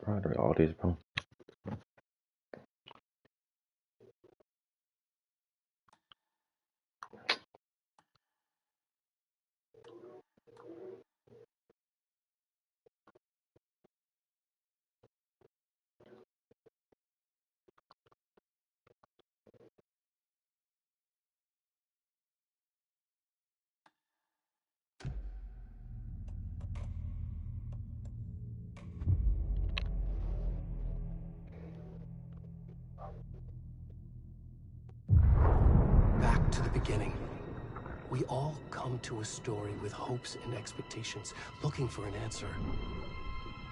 Probably all this, bro. Back to the beginning. We all come to a story with hopes and expectations, looking for an answer.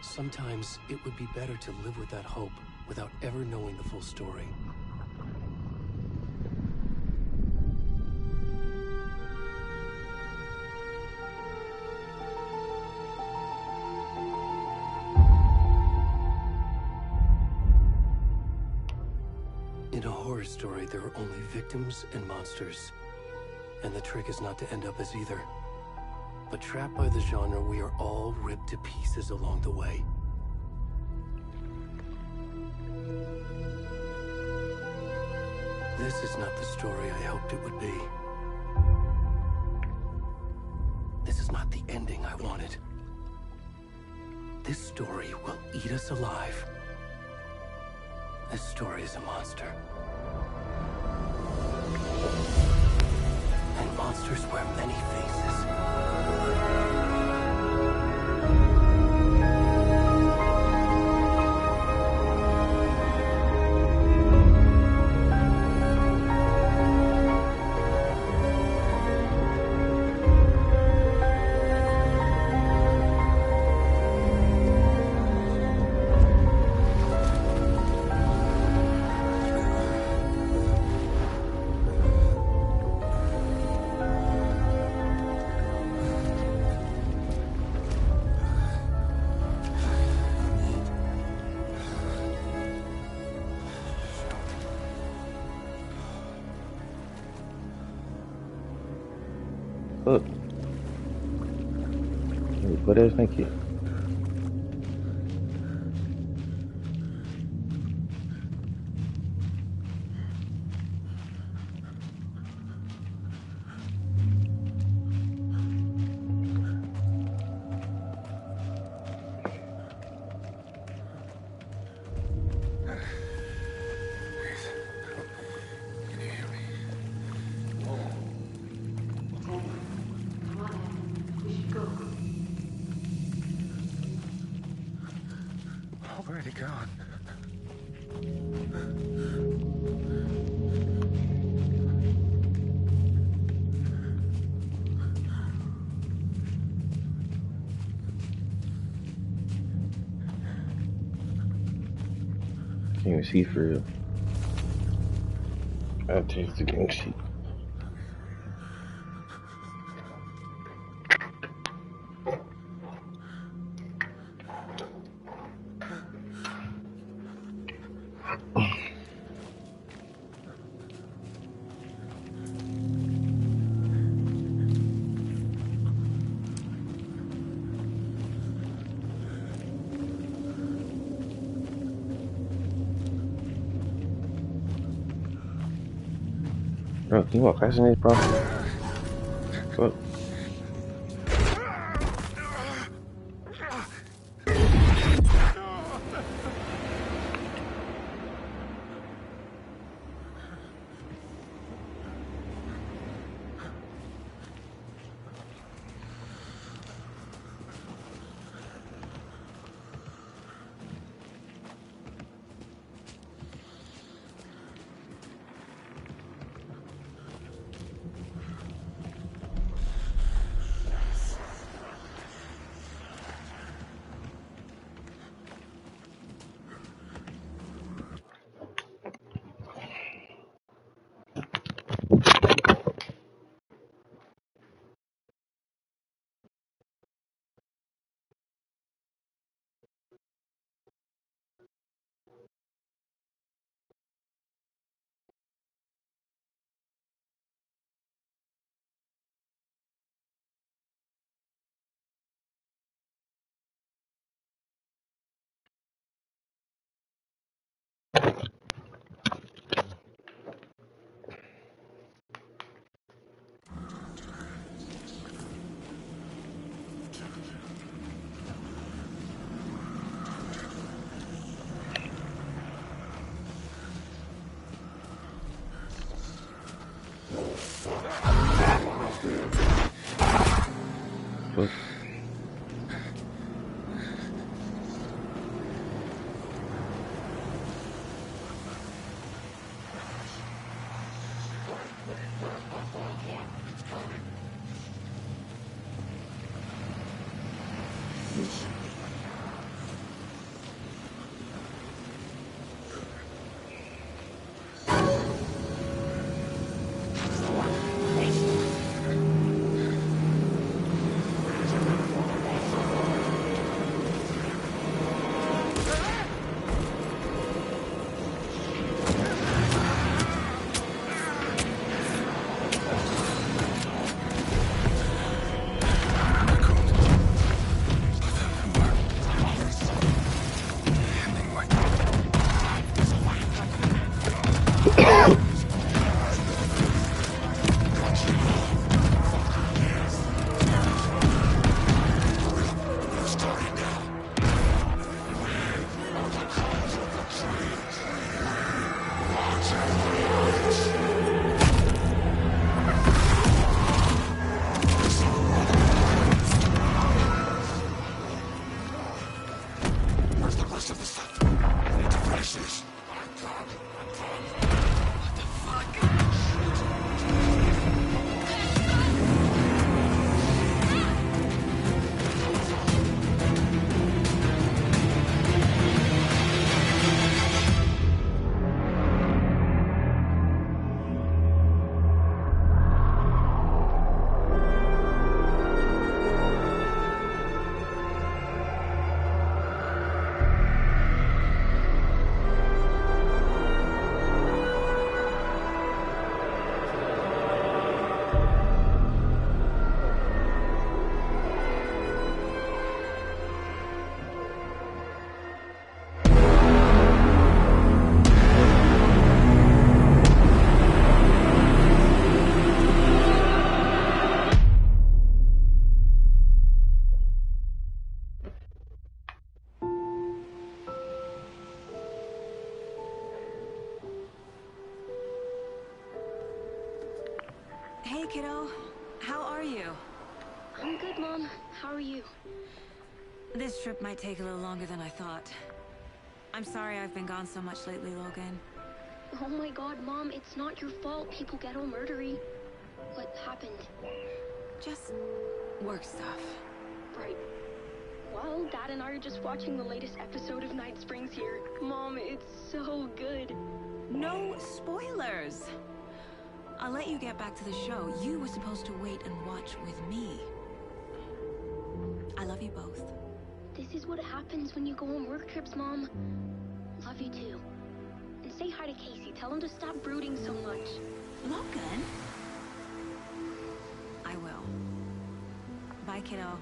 Sometimes it would be better to live with that hope without ever knowing the full story. In a horror story, there are only victims and monsters. And the trick is not to end up as either. But trapped by the genre, we are all ripped to pieces along the way. This is not the story I hoped it would be. This is not the ending I wanted. This story will eat us alive. This story is a monster. And monsters wear many faces. Look. What else? Thank you. Where'd it gone? Can't even see for real. I'll taste the game sheet. Bro, can you walk faster than this, bro? Fuck. Look. Hey, kiddo. How are you? I'm good, Mom. How are you? This trip might take a little longer than I thought. I'm sorry I've been gone so much lately, Logan. Oh my god, Mom, it's not your fault people get all murdery. What happened? Just work stuff. Right. Well, Dad and I are just watching the latest episode of Night Springs here. Mom, it's so good. No spoilers! I'll let you get back to the show. You were supposed to wait and watch with me. I love you both. This is what happens when you go on work trips, Mom. Love you too. And say hi to Casey. Tell him to stop brooding so much. Logan? I will. Bye, kiddo.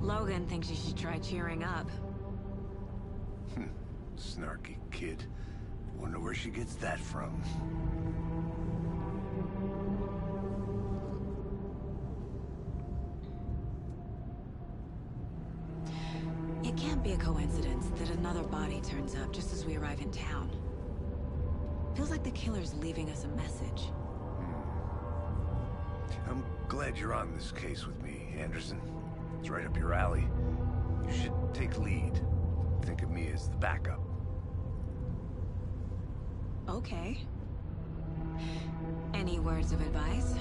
Logan thinks you should try cheering up. Snarky kid. Wonder where she gets that from. It can't be a coincidence that another body turns up just as we arrive in town. Feels like the killer's leaving us a message. I'm glad you're on this case with me, Anderson. It's right up your alley. You should take lead. Think of me as the backup. Okay. Any words of advice?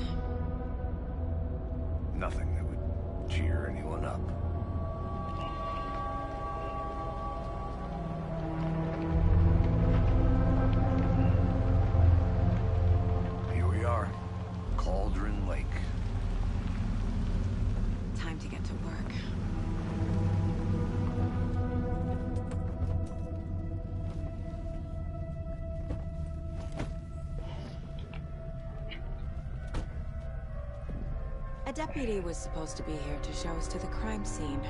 Nothing that would cheer anyone up. Here we are. Cauldron Lake. Time to get to work. A deputy was supposed to be here to show us to the crime scene.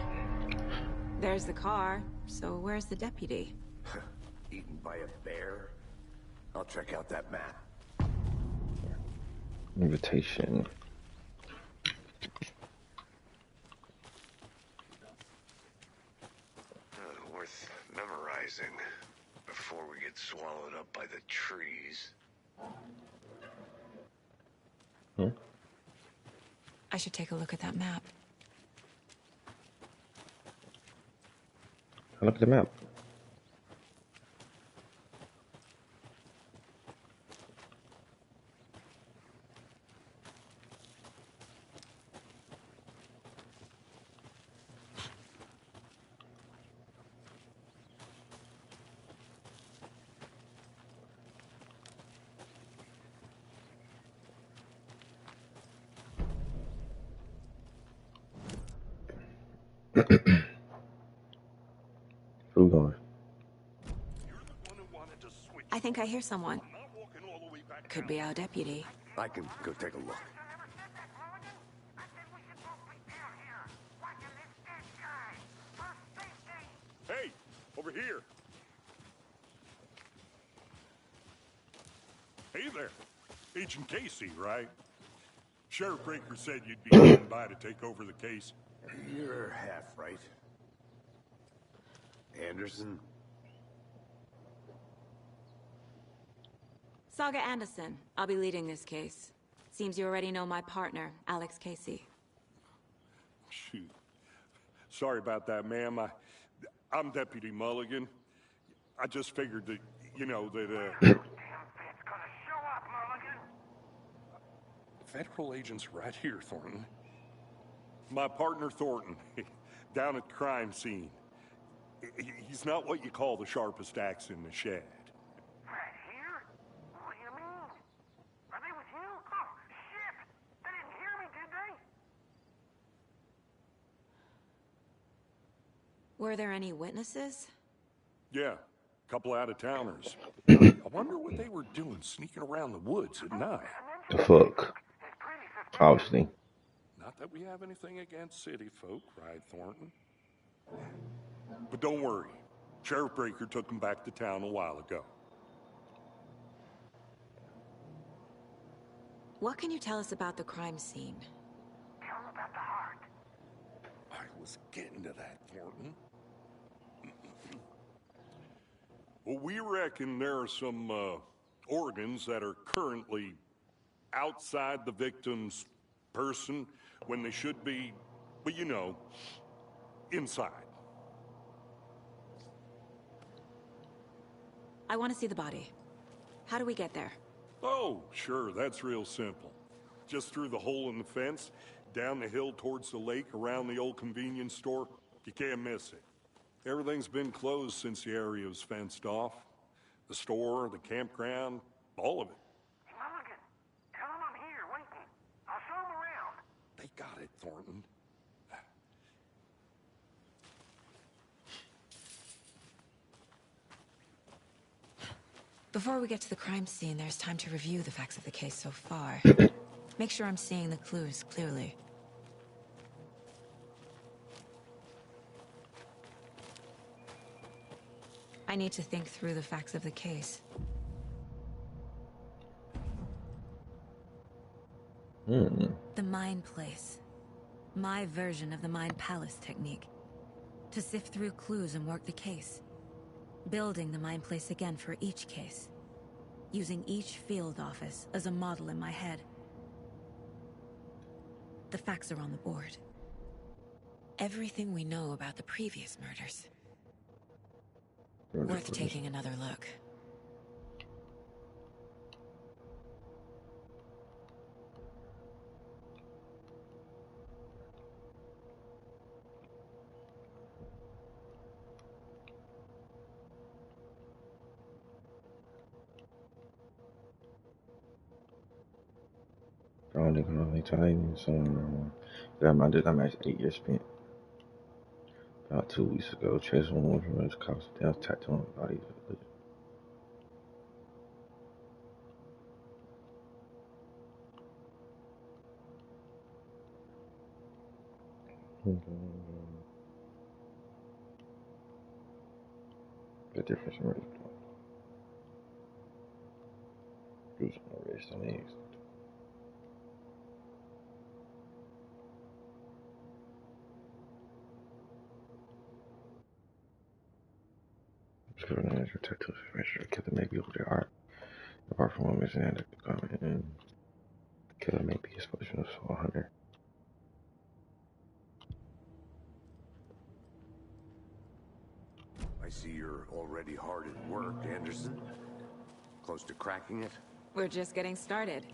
There's the car, so where's the deputy? Eaten by a bear? I'll check out that map. Invitation. Worth memorizing before before we get swallowed up by the trees. I should take a look at that map. I look at the map. Who going? I think I hear someone. Could be our deputy. I can go take a look. Hey, over here. Hey there. Agent Casey, right? Sheriff Breaker said you'd be coming by to take over the case. You're half right. Anderson? Saga Anderson. I'll be leading this case. Seems you already know my partner, Alex Casey. Shoot. Sorry about that, ma'am. I'm Deputy Mulligan. I just figured that, you know, that, Federal agents right here, Thornton. My partner, Thornton, down at the crime scene. He's not what you call the sharpest axe in the shed. Right here? What do you mean? Are they with you? Oh, shit! They didn't hear me, did they? Were there any witnesses? Yeah, a couple out-of-towners. I wonder what they were doing sneaking around the woods at night. The fuck? Obviously. Not that we have anything against city folk, right, Thornton? But don't worry. Sheriff Breaker took them back to town a while ago. What can you tell us about the crime scene? Tell them about the heart. I was getting to that, Thornton. Well, we reckon there are some organs that are currently outside the victim's person when they should be, but you know, inside. I want to see the body. How do we get there? Oh, sure, that's real simple. Just through the hole in the fence, down the hill towards the lake, around the old convenience store. You can't miss it. Everything's been closed since the area was fenced off. The store, the campground, all of it. Mulligan, tell them I'm here, waiting. I'll show them around. They got it, Thornton. Before we get to the crime scene, there's time to review the facts of the case so far. Make sure I'm seeing the clues clearly. I need to think through the facts of the case. The Mind Place. My version of the Mind Palace technique. To sift through clues and work the case. Building the Mind Place again for each case. Using each field office as a model in my head. The facts are on the board. Everything we know about the previous murders. Worth taking another look. I don't think I'm Italian, so I'm actually 8 years spent. About 2 weeks ago, chased one from his cops down, tattooing his body. The difference in race. Do some race on eggs. Killer manager, detective, measure, killer may be over their art. Apart from one missing and and killer may be a special soul hunter. I see you're already hard at work, Anderson. Close to cracking it? We're just getting started.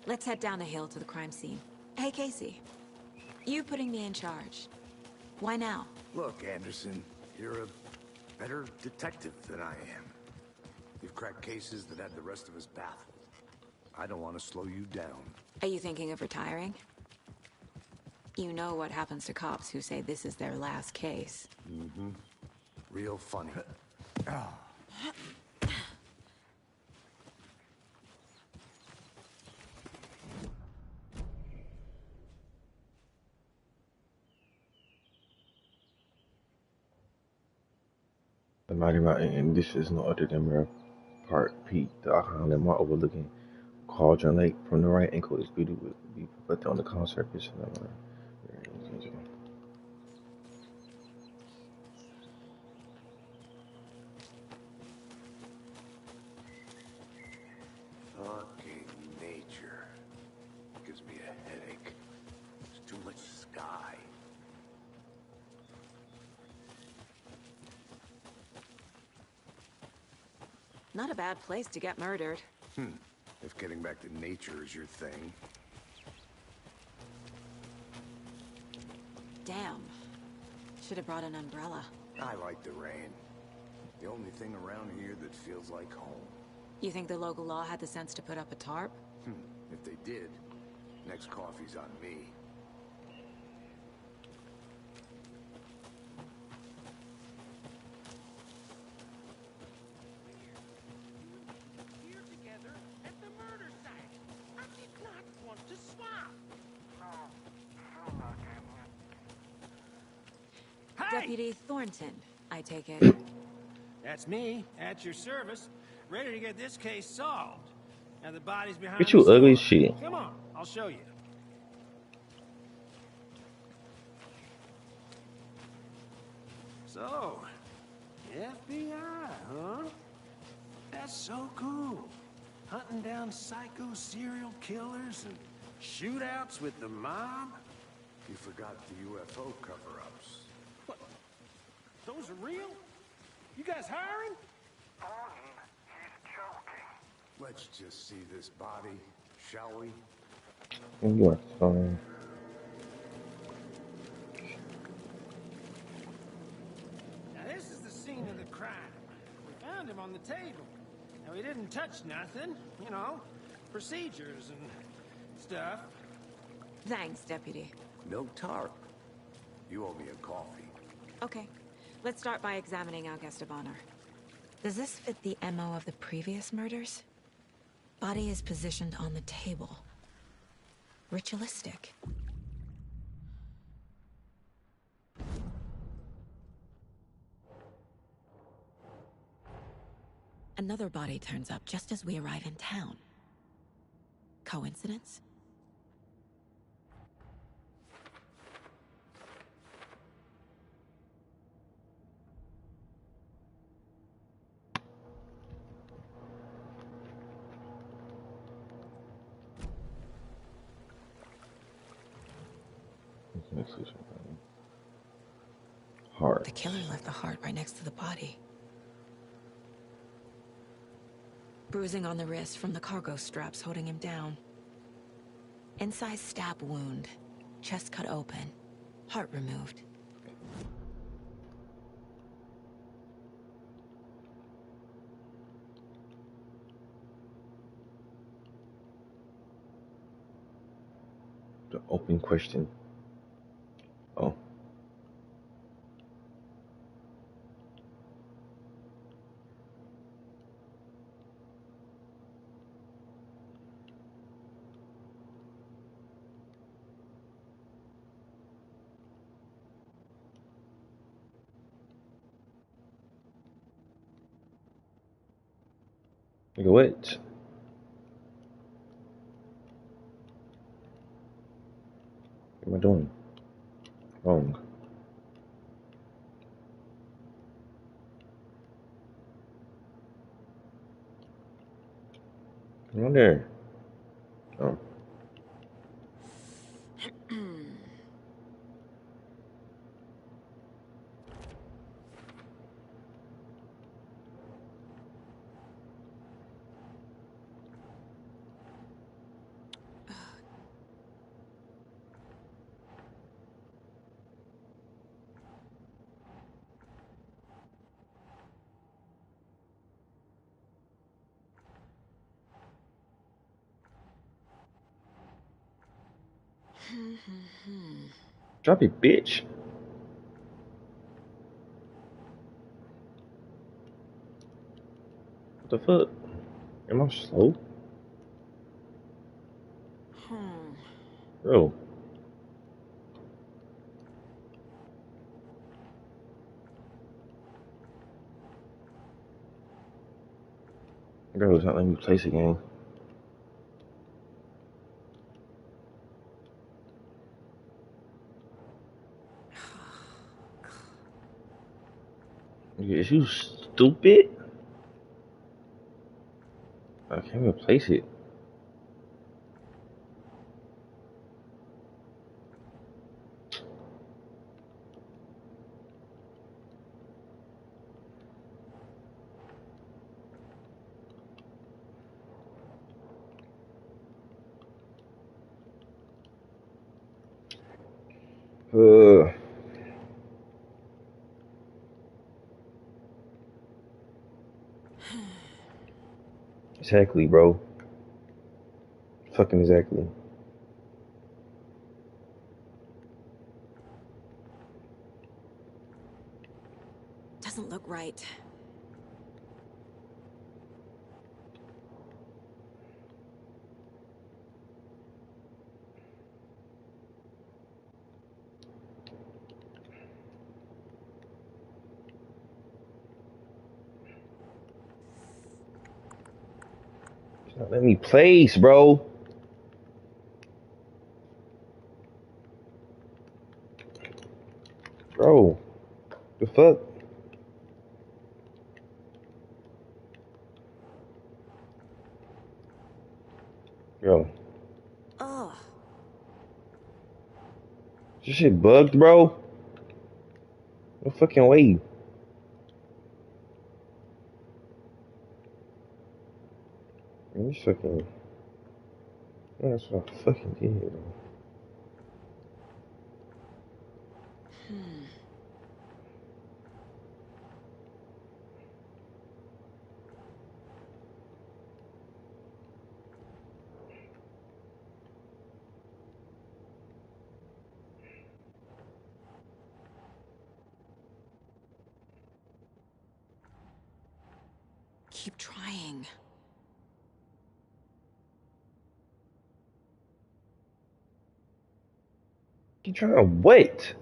Let's head down the hill to the crime scene. Hey, Casey. You putting me in charge. Why now? Look, Anderson, you're a better detective than I am. You've cracked cases that had the rest of us baffled. I don't want to slow you down. Are you thinking of retiring? You know what happens to cops who say this is their last case. Mm-hmm. Real funny. The Mighty Mountain, and this is no other than Mirror Park Peak, the icon landmark overlooking Cauldron Lake. From the right angle, its beauty would be reflected on the calm surface of the water. Fucking nature. Gives me a headache. There's too much sky. Not a bad place to get murdered. If getting back to nature is your thing. Damn. Should have brought an umbrella. I like the rain. The only thing around here that feels like home. You think the local law had the sense to put up a tarp? If they did, next coffee's on me. Here together at the murder site. I did not want to swap. Hey! Deputy Thornton, I take it. That's me, at your service, ready to get this case solved. Now the body's behind Get you the ugly store. shit. Come on, I'll show you. So, FBI, huh? That's so cool. Hunting down psycho serial killers and shootouts with the mob. You forgot the UFO cover-ups. What? Those are real? You guys hiring? He's joking. Let's just see this body, shall we? And you want some? Now this is the scene of the crime. We found him on the table. Now he didn't touch nothing, you know, procedures and stuff. Thanks, Deputy. No tarp. You owe me a coffee. Okay, let's start by examining our guest of honor. Does this fit the MO of the previous murders? Body is positioned on the table. Ritualistic. Another body turns up just as we arrive in town. Coincidence? Heart. The killer left the heart right next to the body. Bruising on the wrist from the cargo straps holding him down. Incised stab wound. Chest cut open. Heart removed. The open question. Oh. Nigga, what? What am I doing? Wrong. Come on there. Oh. Drop it, bitch. What the fuck? Am I slow? Bro. Bro, it's not letting me place a game. Is you stupid? I can't even place it. Exactly, bro. Fucking exactly. Doesn't look right. It's not letting me place, bro. Bro. The fuck? Yo. Oh. This shit bugged, bro. No fucking way. Man, this fucking... Man, that's what I fucking did, bro. Keep trying. You trying to what?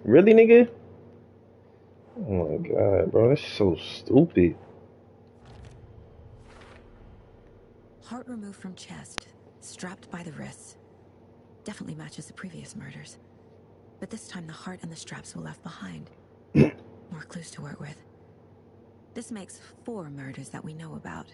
Really, nigga? Oh my god, bro. That's so stupid. Heart removed from chest, strapped by the wrists. Definitely matches the previous murders. But this time the heart and the straps were left behind. More clues to work with. This makes 4 murders that we know about.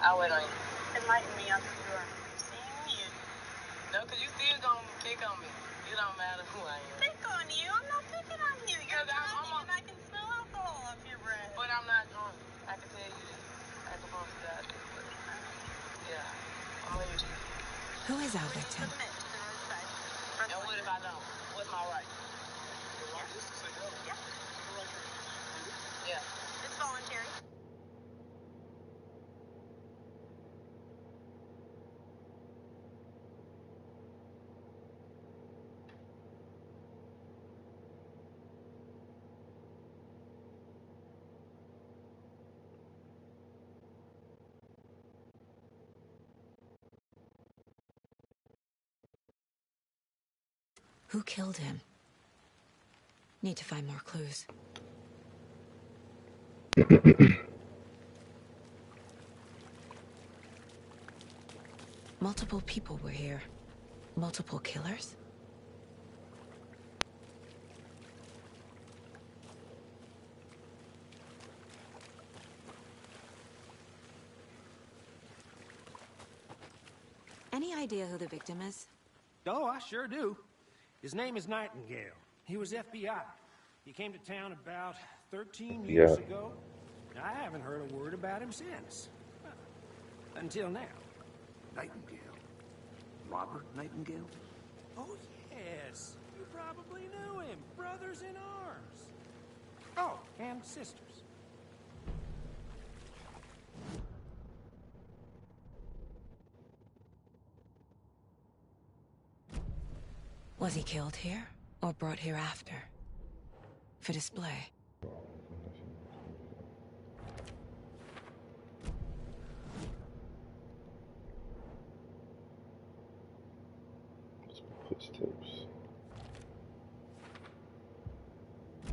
I'll wait on you. Enlighten me on who you are. Seeing you. No, because you still gonna pick on me. It don't matter who I am. Pick on you? I'm not picking on you. You're drunk and I can smell alcohol off your breath. But I'm not drunk. I can tell you this. I can promise you that. Yeah. I'm on your TV. Who is our victim? And what Who killed him? Need to find more clues. Multiple people were here. Multiple killers? Any idea who the victim is? Oh, I sure do. His name is Nightingale. He was FBI. He came to town about 13 years ago. I haven't heard a word about him since. Until now. Nightingale? Robert Nightingale? Oh, yes. You probably knew him. Brothers in arms. Oh, and sisters. Was he killed here, or brought here after? For display? Footsteps.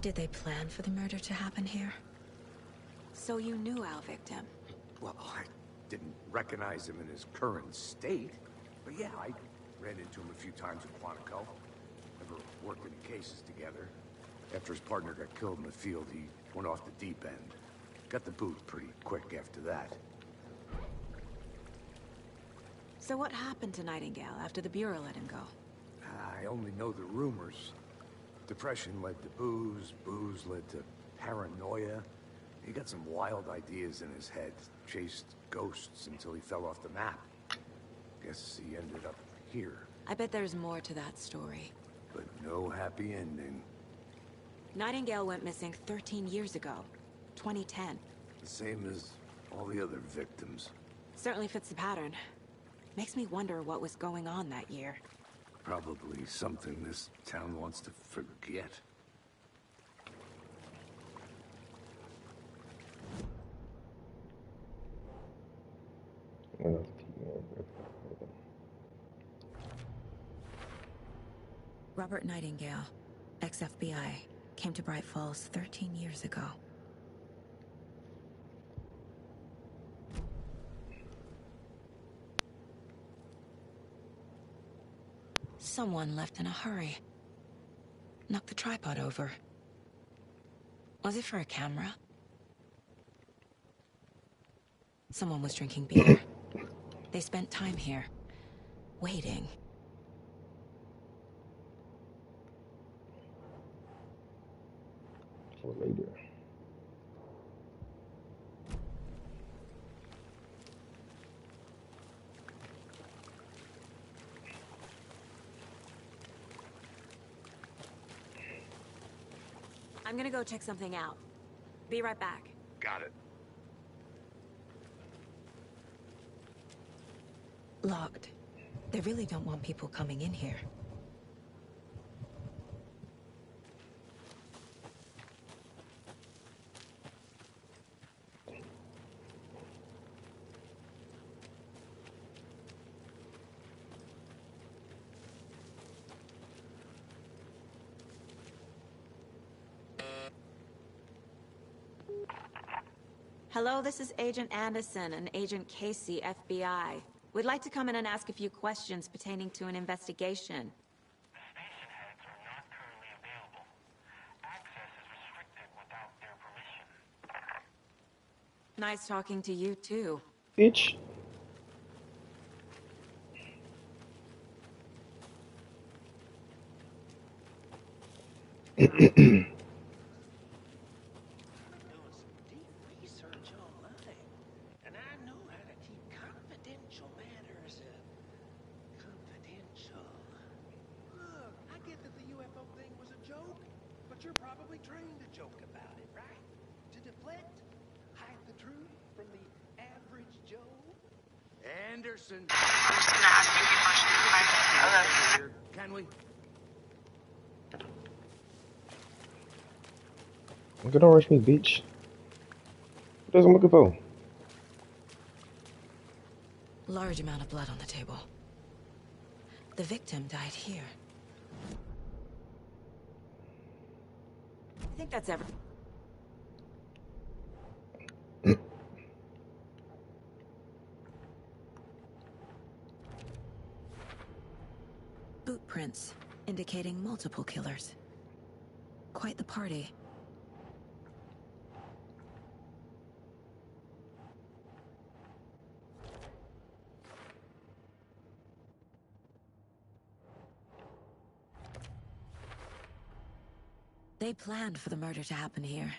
Did they plan for the murder to happen here? So you knew our victim? Well, I didn't recognize him in his current state. But yeah, I ran into him a few times at Quantico. Never worked any cases together. After his partner got killed in the field, he went off the deep end. Got the boot pretty quick after that. So what happened to Nightingale after the Bureau let him go? I only know the rumors. Depression led to booze, booze led to paranoia. He got some wild ideas in his head, chased ghosts until he fell off the map. Guess he ended up here. I bet there's more to that story. But no happy ending. Nightingale went missing 13 years ago. 2010. The same as all the other victims. Certainly fits the pattern. Makes me wonder what was going on that year. Probably something this town wants to forget. Robert Nightingale, ex-FBI, came to Bright Falls 13 years ago. Someone left in a hurry. Knocked the tripod over. Was it for a camera? Someone was drinking beer. They spent time here, waiting. For later. I'm gonna go check something out. Be right back. Got it. Locked. They really don't want people coming in here. Hello, this is Agent Anderson and Agent Casey, FBI. We'd like to come in and ask a few questions pertaining to an investigation. The station heads are not currently available. Access is restricted without their permission. Nice talking to you, too. Bitch. Anderson. I'm just gonna ask you a few questions. Okay. Can we? Okay, don't rush me, bitch. What else I'm looking for? Large amount of blood on the table. The victim died here. I think that's everything. Boot prints indicating multiple killers. Quite the party. They planned for the murder to happen here,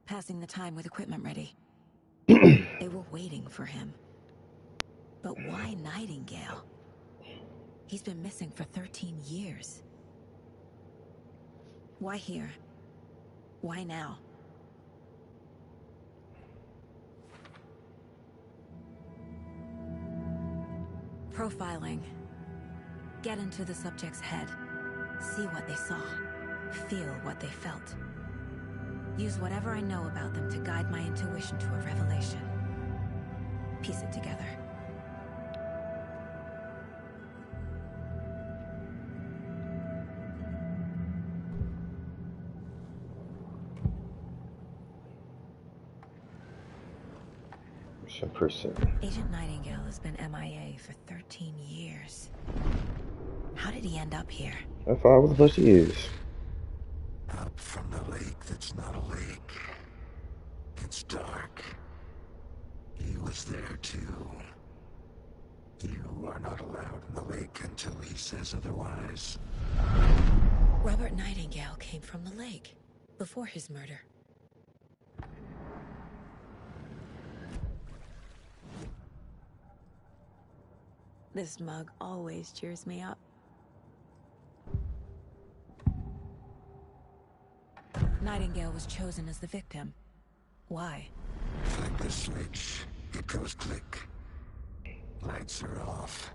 passing the time with equipment ready. They were waiting for him. But why Nightingale? He's been missing for 13 years. Why here? Why now? Profiling. Get into the subject's head. See what they saw. Feel what they felt. Use whatever I know about them to guide my intuition to a revelation. Piece it together. Agent Nightingale has been MIA for 13 years. How did he end up here? That's why I was supposed to use. Up from the lake that's not a lake. It's dark. He was there too. You are not allowed in the lake until he says otherwise. Robert Nightingale came from the lake before his murder. This mug always cheers me up. Nightingale was chosen as the victim. Why? Flick the switch. It goes click. Lights are off.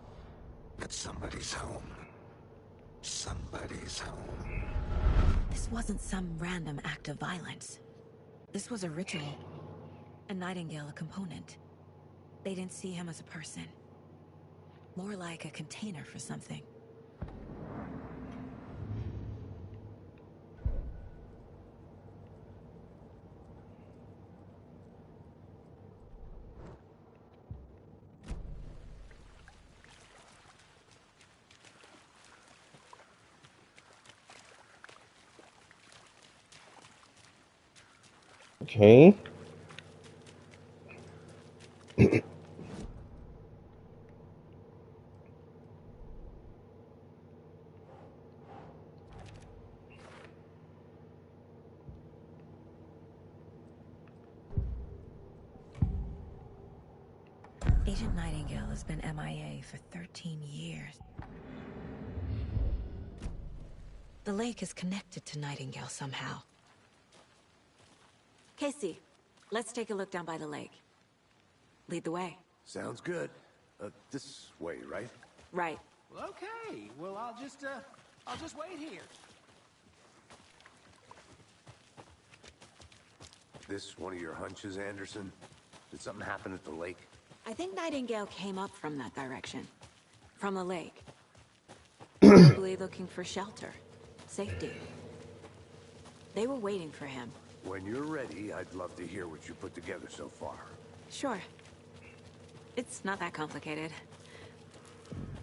But somebody's home. Somebody's home. This wasn't some random act of violence. This was a ritual. And Nightingale a component. They didn't see him as a person. More like a container for something. Okay. Agent Nightingale has been MIA for 13 years. The lake is connected to Nightingale somehow. Casey, let's take a look down by the lake. Lead the way. Sounds good. This way, right? Right. Well, okay. Well, I'll just wait here. This one of your hunches, Anderson? Did something happen at the lake? I think Nightingale came up from that direction. From the lake. Probably looking for shelter. Safety. They were waiting for him. When you're ready, I'd love to hear what you put together so far. Sure. It's not that complicated.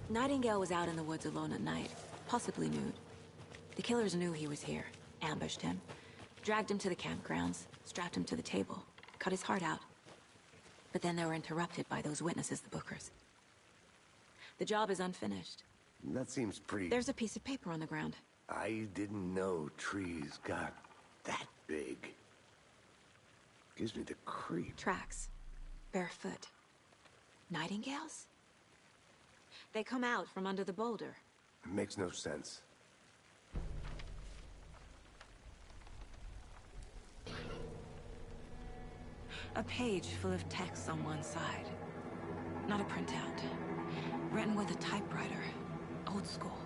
Nightingale was out in the woods alone at night, possibly nude. The killers knew he was here, ambushed him, dragged him to the campgrounds, strapped him to the table, cut his heart out. But then they were interrupted by those witnesses, the Bookers. The job is unfinished. That seems pretty... There's a piece of paper on the ground. I didn't know trees got that big. Gives me the creep. Tracks. Barefoot. Nightingales? They come out from under the boulder. It makes no sense. A page full of text on one side. Not a printout. Written with a typewriter. Old school.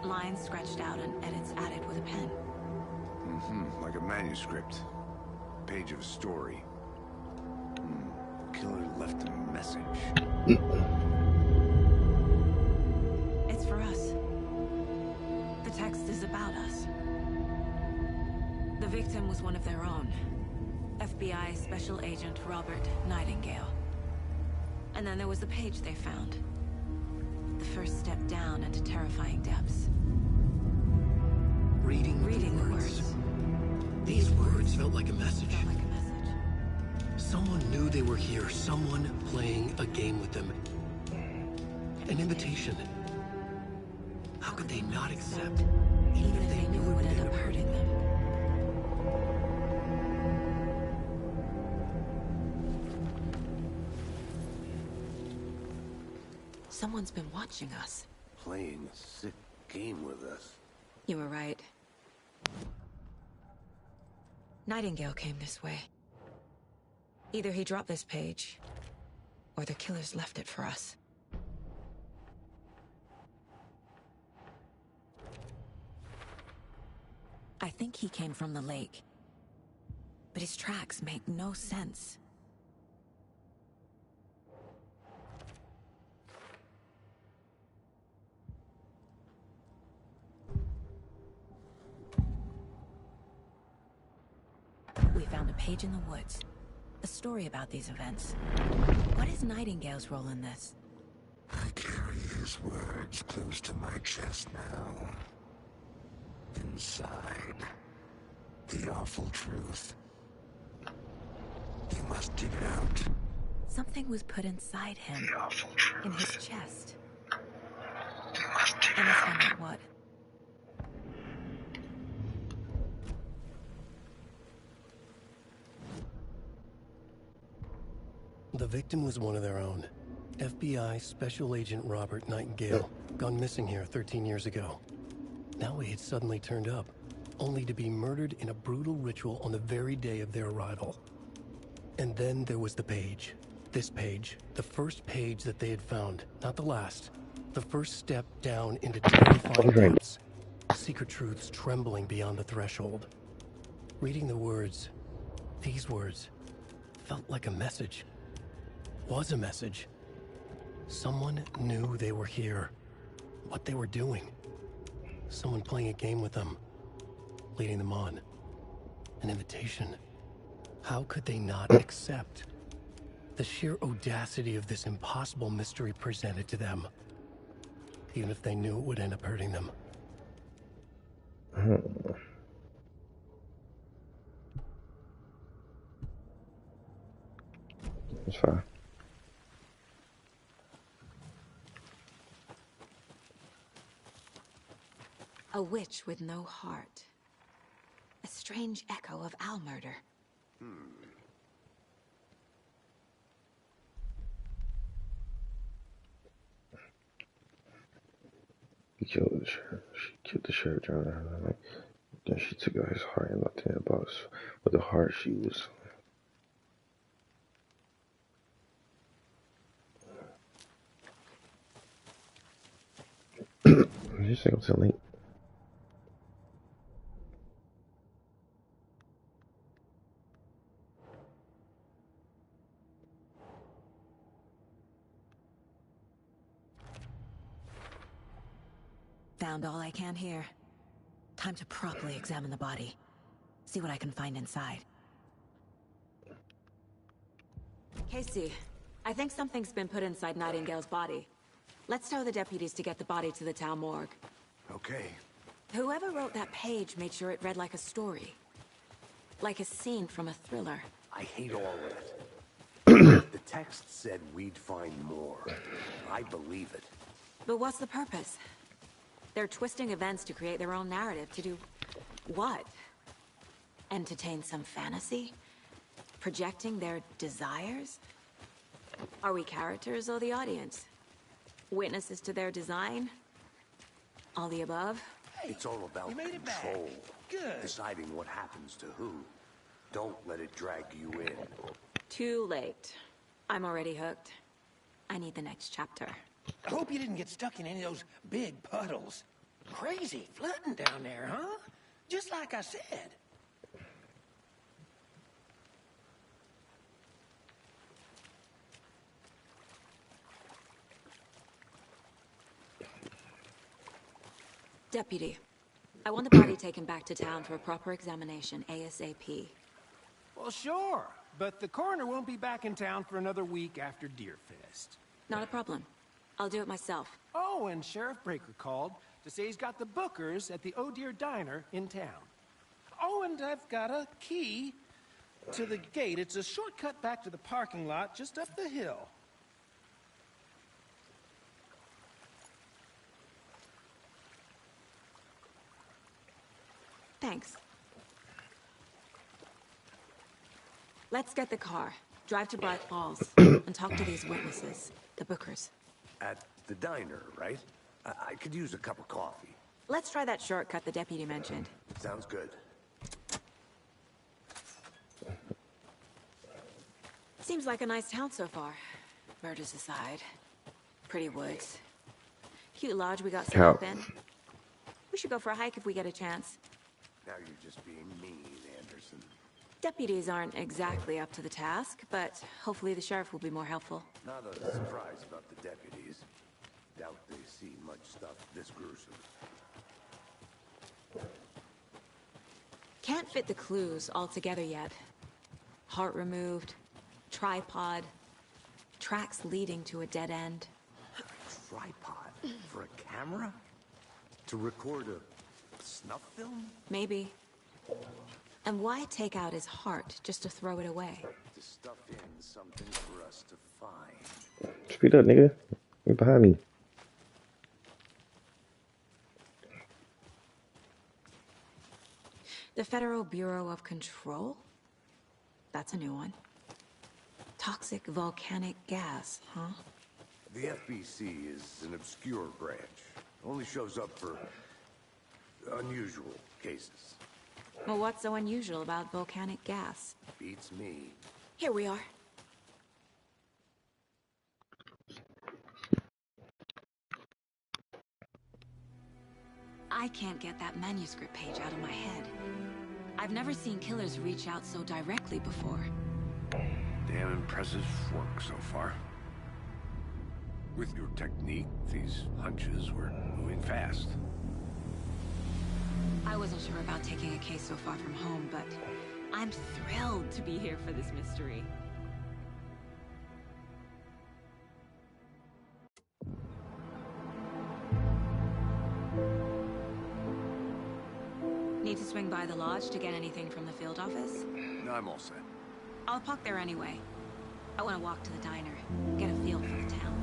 Lines scratched out and edits added with a pen. Mm-hmm. Like a manuscript. Page of a story. Killer left a message. It's for us. The text is about us. victim was one of their own. FBI Special Agent Robert Nightingale. And then there was the page they found. The first step down into terrifying depths. Reading the words. These words felt like a message. Someone knew they were here. Someone playing a game with them. An invitation. How could they not accept? Even if they knew it would end up hurting them. Someone's been watching us. Playing a sick game with us. You were right. Nightingale came this way. Either he dropped this page, or the killers left it for us. I think he came from the lake. But his tracks make no sense. We found a page in the woods. A story about these events. What is Nightingale's role in this? I carry his words close to my chest now. Inside, the awful truth. You must dig it out. Something was put inside him. The awful truth. In his chest. You must dig And it let's out. find out what. The victim was one of their own. FBI Special Agent Robert Nightingale, gone missing here 13 years ago. Now he had suddenly turned up, only to be murdered in a brutal ritual on the very day of their arrival. And then there was the page. This page, the first page that they had found, not the last. The first step down into terrifying depths. Secret truths trembling beyond the threshold. Reading the words, these words, felt like a message. Was a message. Someone knew they were here. What they were doing. Someone playing a game with them. Leading them on. An invitation. How could they not accept? The sheer audacity of this impossible mystery presented to them. Even if they knew it would end up hurting them. It's fine. A witch with no heart. A strange echo of owl murder. He killed the sheriff. She killed the sheriff, John. Then she took out his heart and locked it in a box. With the heart, she was. Did you say I'm too late? Found all I can here. Time to properly examine the body. See what I can find inside. Casey, I think something's been put inside Nightingale's body. Let's tell the deputies to get the body to the town morgue. Okay. Whoever wrote that page made sure it read like a story. Like a scene from a thriller. I hate all of it. The text said we'd find more. I believe it. But what's the purpose? They're twisting events to create their own narrative. To do what? Entertain some fantasy? Projecting their desires? Are we characters or the audience? Witnesses to their design? All the above? It's all about control. Good. Deciding what happens to who. Don't let it drag you in. Too late. I'm already hooked. I need the next chapter. I hope you didn't get stuck in any of those big puddles. Crazy flooding down there, huh? Just like I said. Deputy, I want the body taken back to town for a proper examination, ASAP. Well, sure, but the coroner won't be back in town for another week after Deerfest. Not a problem. I'll do it myself. Oh, and Sheriff Breaker called to say he's got the Bookers at the Oh Deer Diner in town. Oh, and I've got a key to the gate. It's a shortcut back to the parking lot just up the hill. Thanks. Let's get the car, drive to Bright Falls, and talk to these witnesses, the Bookers. At the diner, right? I could use a cup of coffee. Let's try that shortcut the deputy mentioned. Sounds good. Seems like a nice town so far. Murders aside. Pretty woods. Cute lodge we got set up in. We should go for a hike if we get a chance. Now you're just being mean, Anderson. Deputies aren't exactly up to the task, but hopefully the sheriff will be more helpful. Not a surprise about the deputies. Doubt they see much stuff this gruesome. Can't fit the clues all together yet. Heart removed, tripod, tracks leading to a dead end. A tripod? For a camera? To record a snuff film? Maybe. And why take out his heart just to throw it away? To stuff in something for us to find. Speed up, nigga. You're behind me. The Federal Bureau of Control? That's a new one. Toxic volcanic gas, huh? The FBC is an obscure branch. Only shows up for unusual cases. Well, what's so unusual about volcanic gas? Beats me. Here we are. I can't get that manuscript page out of my head. I've never seen killers reach out so directly before. Damn impressive work so far. With your technique, these hunches were moving fast. I wasn't sure about taking a case so far from home, but I'm thrilled to be here for this mystery. Need to swing by the lodge to get anything from the field office? No, I'm all set. I'll park there anyway. I want to walk to the diner, get a feel for the town.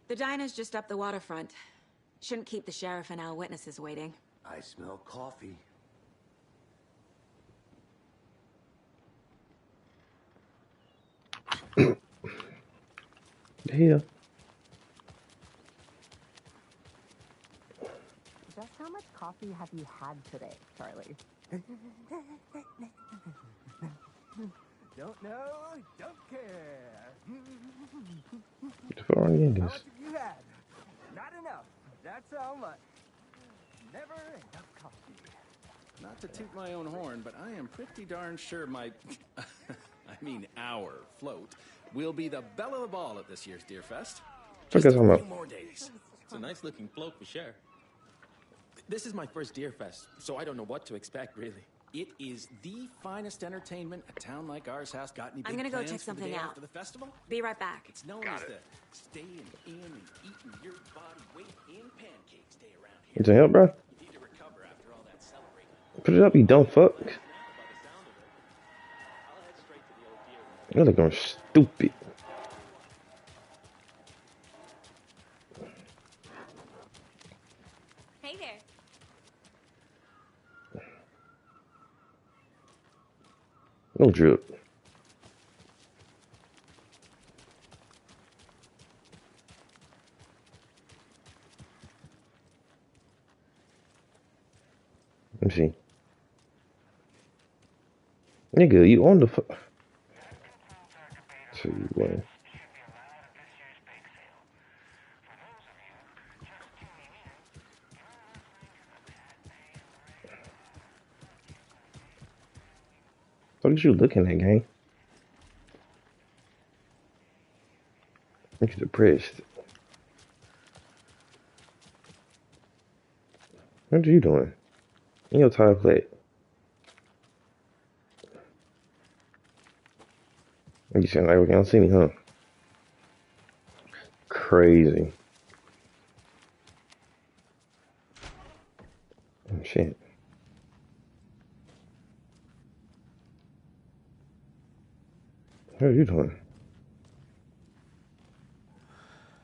The diner's just up the waterfront. Shouldn't keep the sheriff and our witnesses waiting. I smell coffee. Yeah. Just how much coffee have you had today, Charlie? Don't know, don't care. How much have you had? Not enough. That's how much. Never enough coffee. Not to toot my own horn, but I am pretty darn sure my, our float will be the belle of the ball at this year's Deerfest. Just a few more days. It's a nice looking float for sure. This is my first Deerfest, so I don't know what to expect, really. It is the finest entertainment a town like ours has. Got any big I'm gonna go plans check for the something day out. after the festival? Be right back. It's known as the staying in and eating your body weight in pancakes day around here. Need some help, bro? You need to recover after all that celebrating. Put it up, you dumb fuck. You're looking stupid. Hey there. No drip. Let me see. Nigga, you on the so you win. What are you looking at, gang? You're depressed. What are you doing? In your toilet. You sound like we can't see me, huh? Crazy. Oh, shit. What are you doing?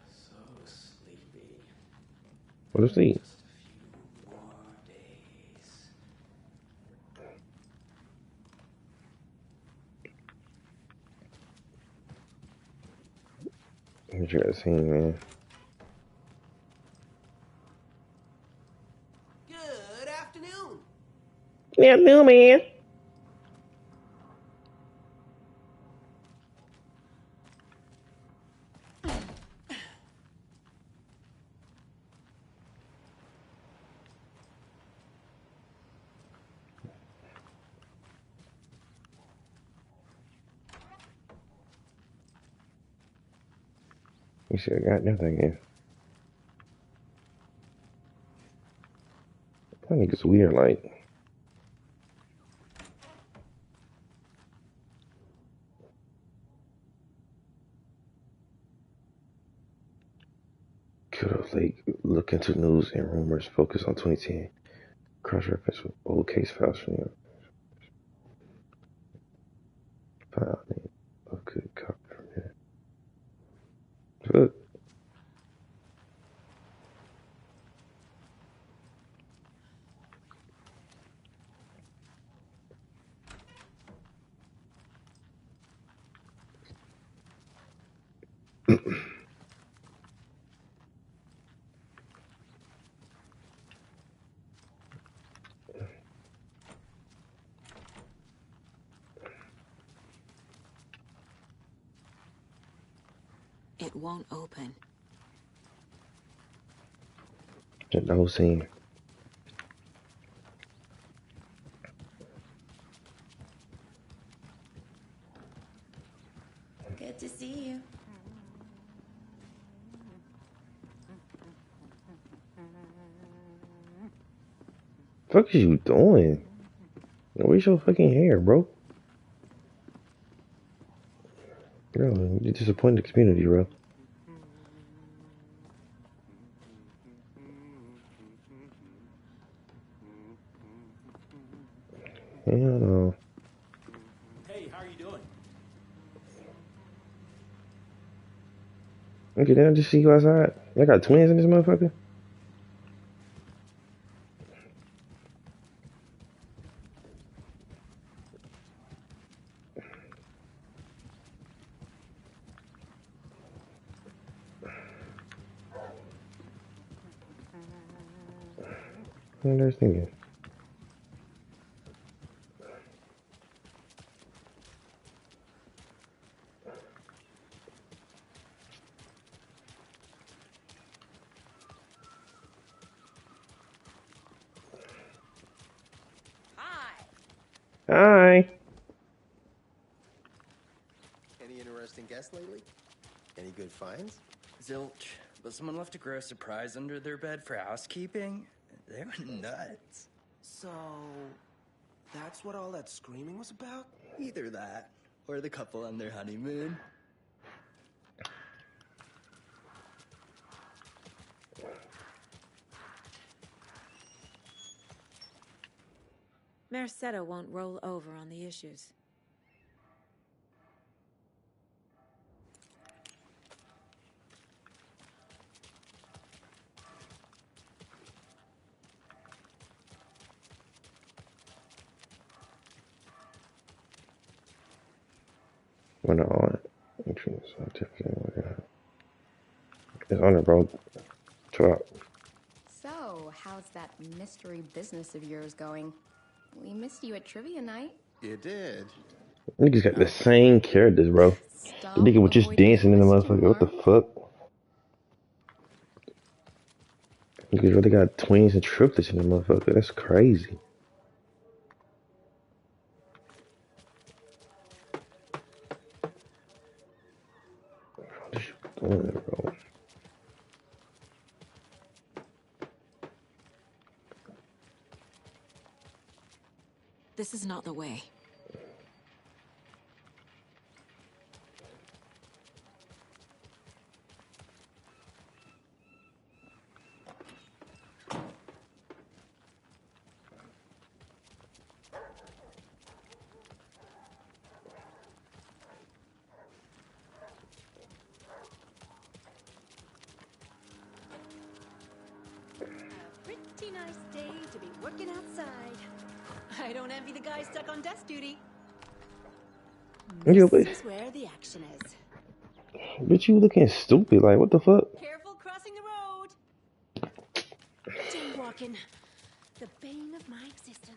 So sleepy. What is he? Just a few more days. What you guys seen, man? Good afternoon. Yeah, no, man. You see, I got nothing in. That nigga's weird, like. Could have, like, look into news and rumors, focus on 2010. Cross-reference with old case files from you. File name. Okay, copy from there. Look. It won't open. The whole scene. Good to see you. Fuck is you doing? Where's your fucking hair, bro? Bro, you disappointed the community, bro. Hell no. Hey, how are you doing? Okay, then I just see you outside. I got twins in this motherfucker. What are you thinking? Hi. Any interesting guests lately? Any good finds? Zilch, but someone left a gross surprise under their bed for housekeeping. They were nuts. So, that's what all that screaming was about? Either that, or the couple on their honeymoon. Merced won't roll over on the issues. When all it's on it, bro. Chill out. So, how's that mystery business of yours going? We missed you at trivia night. You did. Niggas got the same characters, bro. The nigga was just dancing in the motherfucker. What the fuck? Niggas really got twins and triplets in the motherfucker. That's crazy. This is not the way. Pretty nice day to be working outside. I don't envy the guy stuck on desk duty. Yeah, but This is where the action is. you looking stupid. Like, what the fuck? Careful crossing the road. Jaywalking, the bane of my existence.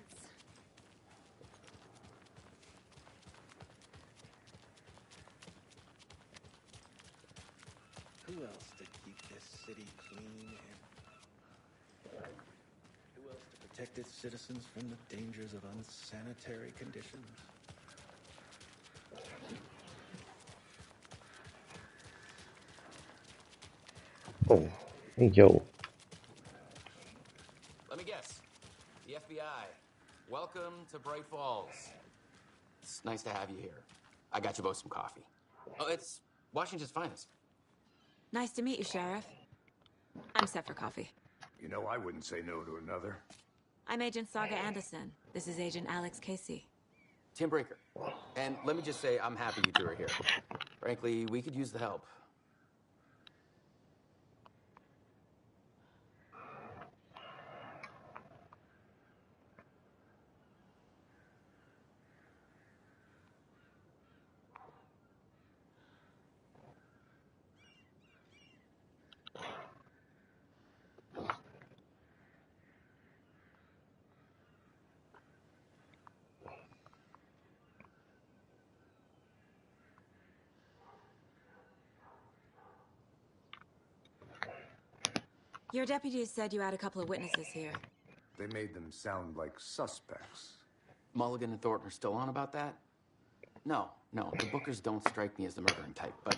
Who else to keep this city clean and who else to protect its citizens from the dangers of unsanitary conditions? Oh, hey, yo. Let me guess. The FBI. Welcome to Bright Falls. It's nice to have you here. I got you both some coffee. Oh, it's Washington's finest. Nice to meet you, Sheriff. I'm set for coffee. You know, I wouldn't say no to another. I'm Agent Saga Anderson. This is Agent Alex Casey. Tim Breaker. And let me just say, I'm happy you two are here. Frankly, we could use the help. Your deputies said you had a couple of witnesses here. They made them sound like suspects. Mulligan and Thornton are still on about that? No, the Bookers don't strike me as the murdering type, but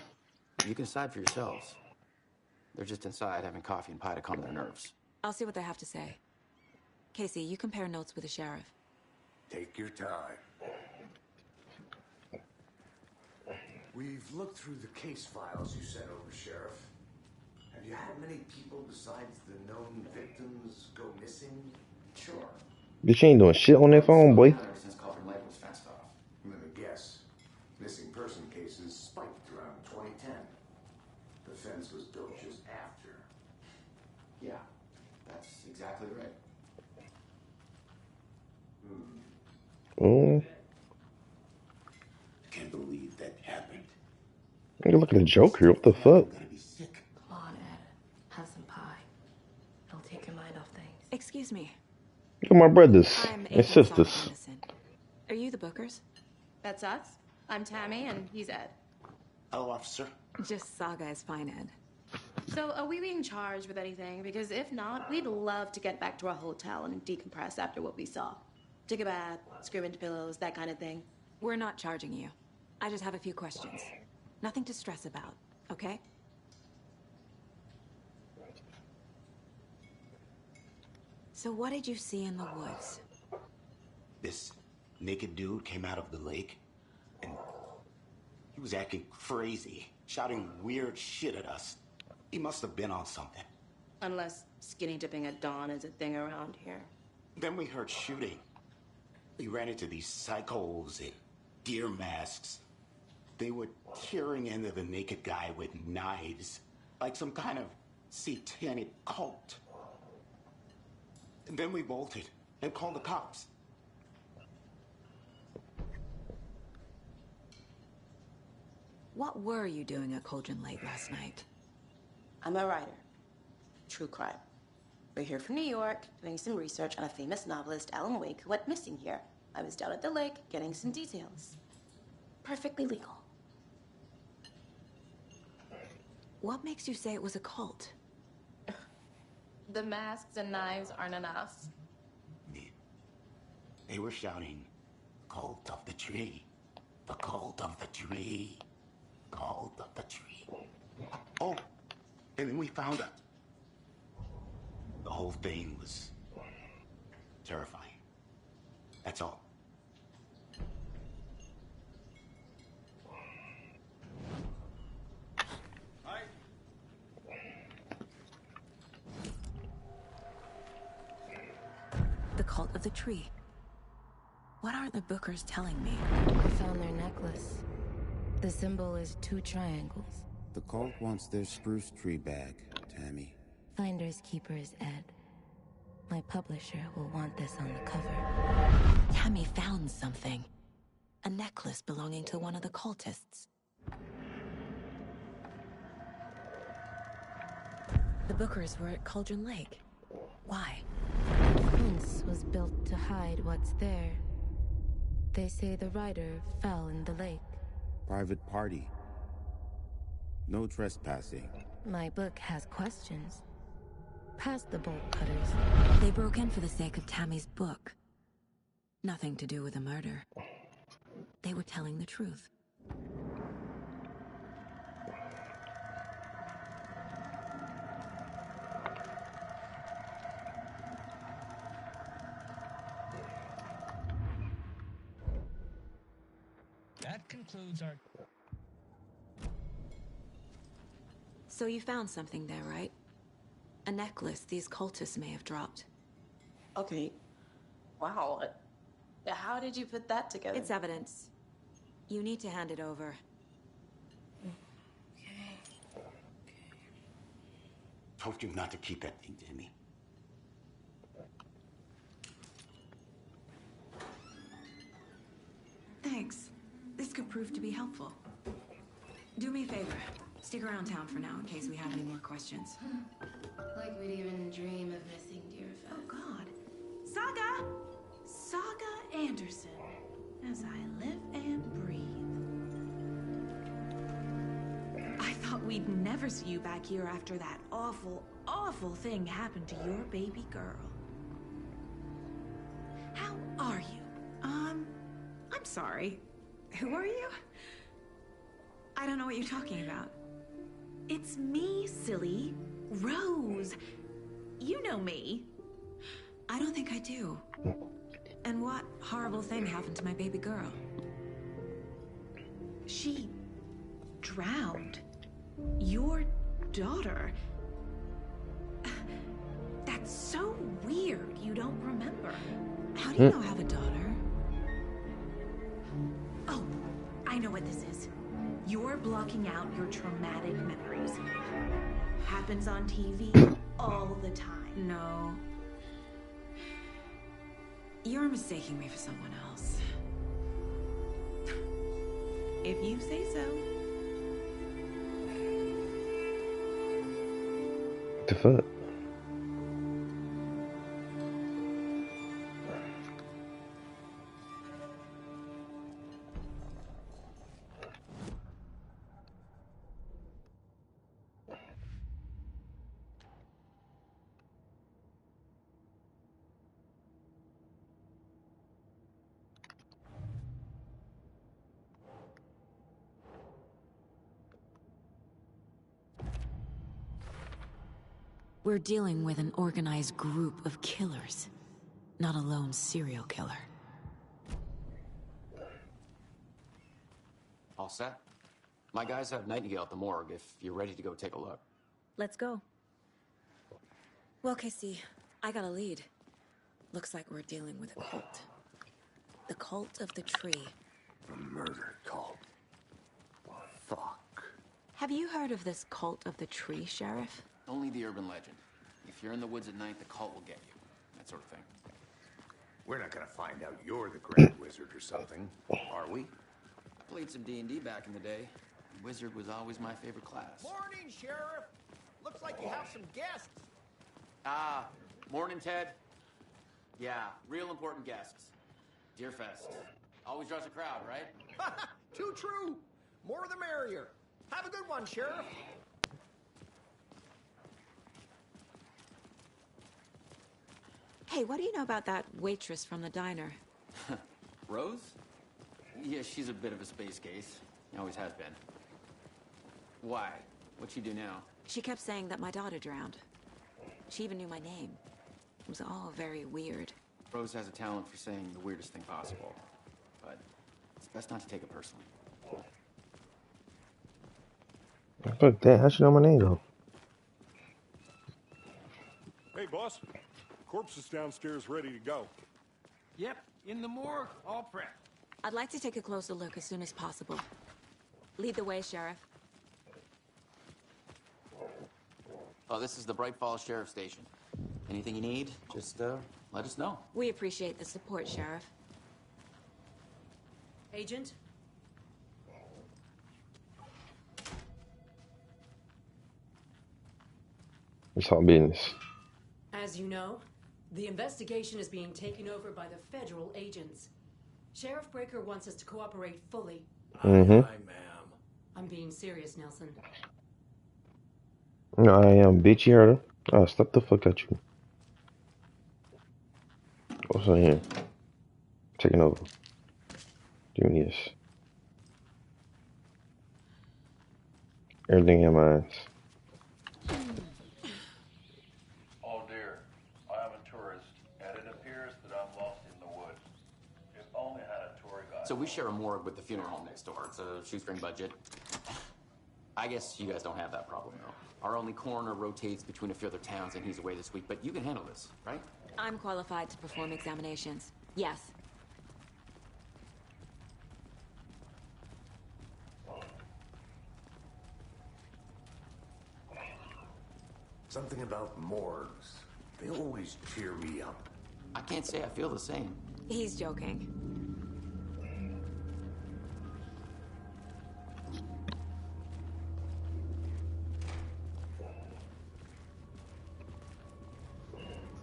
you can decide for yourselves. They're just inside having coffee and pie to calm their nerves. I'll see what they have to say. Casey, you compare notes with the sheriff. Take your time. We've looked through the case files you sent over, Sheriff. Have you had many people besides the known victims go missing? Sure. Bitch, you ain't doing shit on that phone, boy. Since Calvin Lake was fenced off. Let me guess. Missing person cases spiked around 2010. The fence was built just after. Yeah, that's exactly right. Oh. Can't believe that happened. Look at the Joker. What the fuck? Come on, Ed. Have some pie. It'll take your mind off things. Excuse me. Look at my brothers I'm and Agent Saga sisters. Anderson. Are you the Bookers? That's us. I'm Tammy, and he's Ed. Hello, officer. Just Saga is fine, Ed. So, are we being charged with anything? Because if not, we'd love to get back to our hotel and decompress after what we saw. Take a bath, scream into pillows, that kind of thing. We're not charging you. I just have a few questions. Nothing to stress about, okay? So what did you see in the woods? This naked dude came out of the lake, and he was acting crazy, shouting weird shit at us. He must have been on something. Unless skinny dipping at dawn is a thing around here. Then we heard shooting. We ran into these psychos in deer masks. They were tearing into the naked guy with knives, like some kind of satanic cult. And then we bolted and called the cops. What were you doing at Cauldron Lake last night? I'm a writer. True crime. We're here from New York, doing some research on a famous novelist, Alan Wake, who went missing here. I was down at the lake, getting some details. Perfectly legal. What makes you say it was a cult? The masks and knives aren't enough. They were shouting, "Cult of the tree, the cult of the tree, cult of the tree." Oh, and then we found out. The whole thing was terrifying. That's all. cult of the tree. What aren't the Bookers telling me? I found their necklace. The symbol is 2 triangles. The cult wants their spruce tree back, Tammy. Finders keepers, Ed. My publisher will want this on the cover. Tammy found something. A necklace belonging to one of the cultists. The Bookers were at Cauldron Lake. Why? The fence was built to hide what's there. They say the rider fell in the lake. Private party. No trespassing. My book has questions. Past the bolt cutters. They broke in for the sake of Tammy's book. Nothing to do with a murder. They were telling the truth. That concludes our... So you found something there, right? A necklace these cultists may have dropped. Okay. Wow. How did you put that together? It's evidence. You need to hand it over. Told you not to keep that thing, Tammy. Thanks. This could prove to be helpful. Do me a favor. Stick around town for now in case we have any more questions. Like we'd even dream of missing Deerfest. Oh, God. Saga! Saga Anderson. As I live and breathe. I thought we'd never see you back here after that awful, awful thing happened to your baby girl. How are you? I'm sorry. Who are you? I don't know what you're talking about. It's me, silly. Rose. You know me. I don't think I do. And what horrible thing happened to my baby girl? She drowned. Your daughter. That's so weird you don't remember. How do you know I have a daughter? Oh, I know what this is. You're blocking out your traumatic memories. Happens on TV all the time. No. You're mistaking me for someone else. If you say so. What the fuck? We're dealing with an organized group of killers, not a lone serial killer. All set? My guys have Nightingale at the morgue if you're ready to go take a look. Let's go. Well, Casey, I got a lead. Looks like we're dealing with a cult. The cult of the tree. A murder cult. Fuck. Have you heard of this cult of the tree, Sheriff? Only the urban legend. If you're in the woods at night, the cult will get you. That sort of thing. We're not gonna find out you're the Grand Wizard or something, are we? I played some D&D back in the day. Wizard was always my favorite class. Morning, Sheriff. Looks like you have some guests. Ah, morning, Ted. Yeah, real important guests. Deerfest. Always draws a crowd, right? Too true. More the merrier. Have a good one, Sheriff. Hey, what do you know about that waitress from the diner? Rose? Yeah, she's a bit of a space case. Always has been. Why? What'd she do now? She kept saying that my daughter drowned. She even knew my name. It was all very weird. Rose has a talent for saying the weirdest thing possible. But it's best not to take it personally. Fuck that. How'd you know my name, though? Hey, boss. Corpse is downstairs ready to go. Yep, in the morgue, all prepped. I'd like to take a closer look as soon as possible. Lead the way, Sheriff. Oh, this is the Bright Falls Sheriff Station. Anything you need, just let us know. We appreciate the support, Sheriff. Agent? It's all business. As you know, the investigation is being taken over by the federal agents. Sheriff Breaker wants us to cooperate fully. Mm-hmm. I'm being serious, Nelson. No, I am, bitch. You heard her. Oh, stop the fuck at you. What's on here? Taking over. Doing this. Everything in my eyes. Oh dear, I am a tourist, and it appears that I'm lost in the woods. If only I had a tour guide. So we share a morgue with the funeral home next door. It's a shoestring budget. I guess you guys don't have that problem, though. Our only coroner rotates between a few other towns, and he's away this week. But you can handle this, right? I'm qualified to perform examinations. Yes. Something about morgues. They always cheer me up. I can't say I feel the same. He's joking.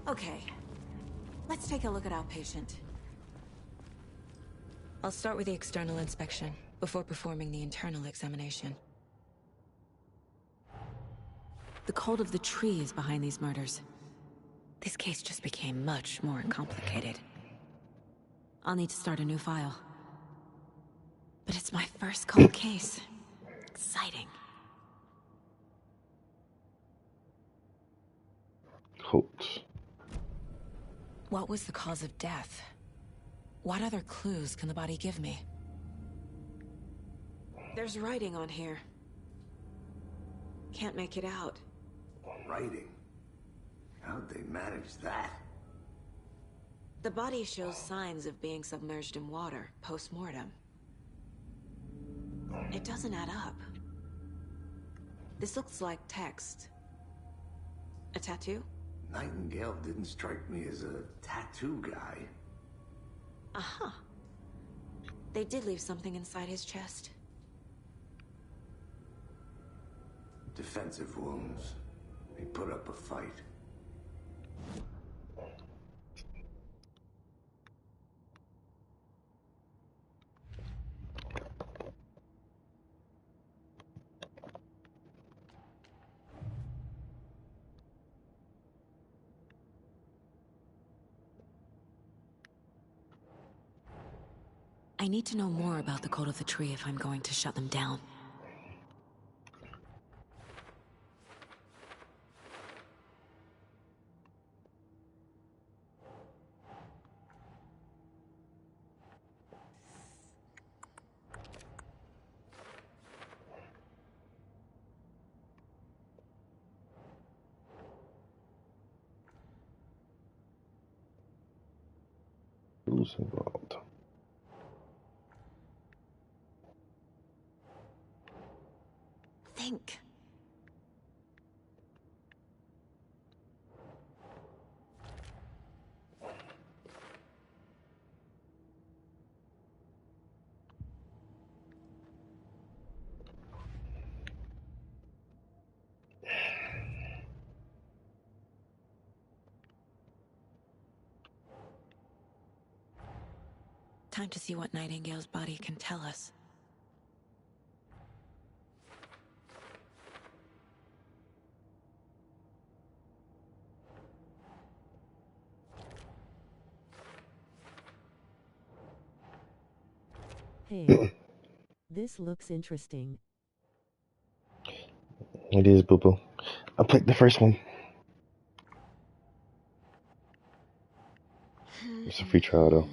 Okay. Let's take a look at our patient. I'll start with the external inspection before performing the internal examination. The cult of the tree is behind these murders. This case just became much more complicated. I'll need to start a new file. But it's my first cold case. Exciting. Cults. What was the cause of death? What other clues can the body give me? There's writing on here. Can't make it out. Writing? How'd they manage that? The body shows signs of being submerged in water post-mortem. It doesn't add up. This looks like text. A tattoo? Nightingale didn't strike me as a tattoo guy. Aha. They did leave something inside his chest. Defensive wounds. He put up a fight. I need to know more about the code of the tree if I'm going to shut them down. Who's involved? Think. Time to see what Nightingale's body can tell us. Hey, this looks interesting. It is, boo boo. I picked the first one. It's a free trial, though.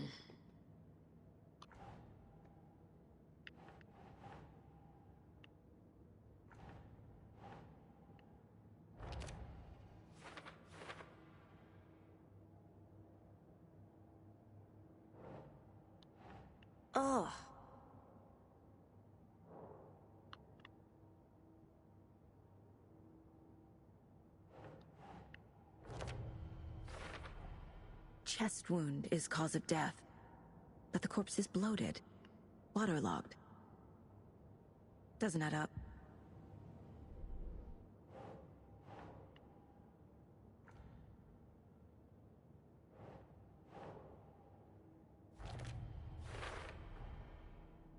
chest wound is cause of death, but the corpse is bloated, waterlogged. Doesn't add up.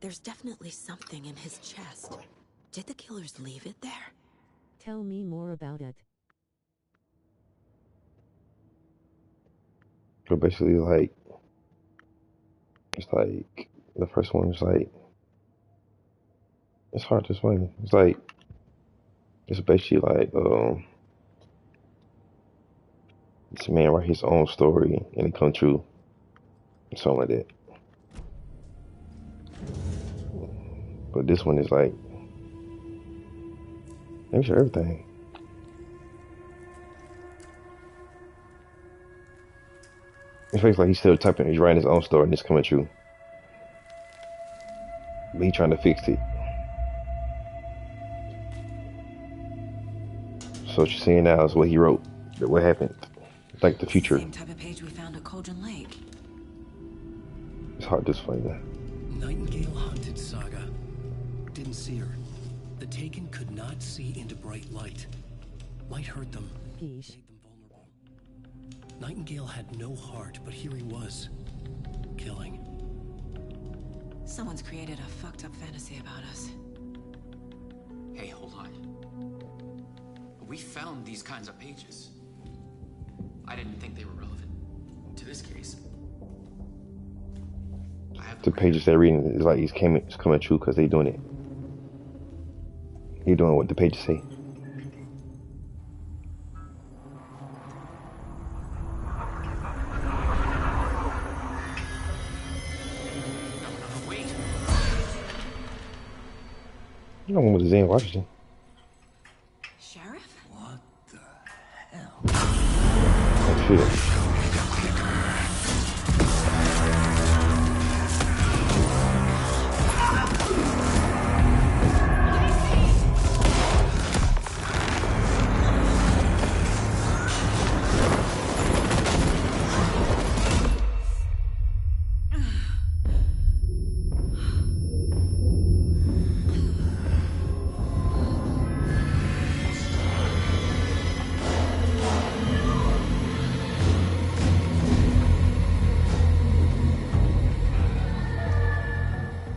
There's definitely something in his chest. Did the killers leave it there? Tell me more about it. So basically, like, it's like, the first one is like, it's hard to explain. It's like, it's basically like, this man write his own story and it come true. Something like that. But this one is like, makes sure everything. It feels like he's still typing, he's writing his own story and it's coming true. But he's trying to fix it. So what you're seeing now is what he wrote, what happened. It's like the future. Same type of page we found at Cauldron Lake. It's hard to explain that. Nightingale hunted Saga. Didn't see her. The Taken could not see into bright light. Light hurt them, made them vulnerable. Nightingale had no heart, but here he was, killing. Someone's created a fucked up fantasy about us. Hey, hold on. We found these kinds of pages. I didn't think they were relevant to this case. The pages they're reading is like it's coming true because they're doing it. You're doing what the pages say. Wait. You don't want to Zane Washington. Sheriff? What the hell? Oh shit.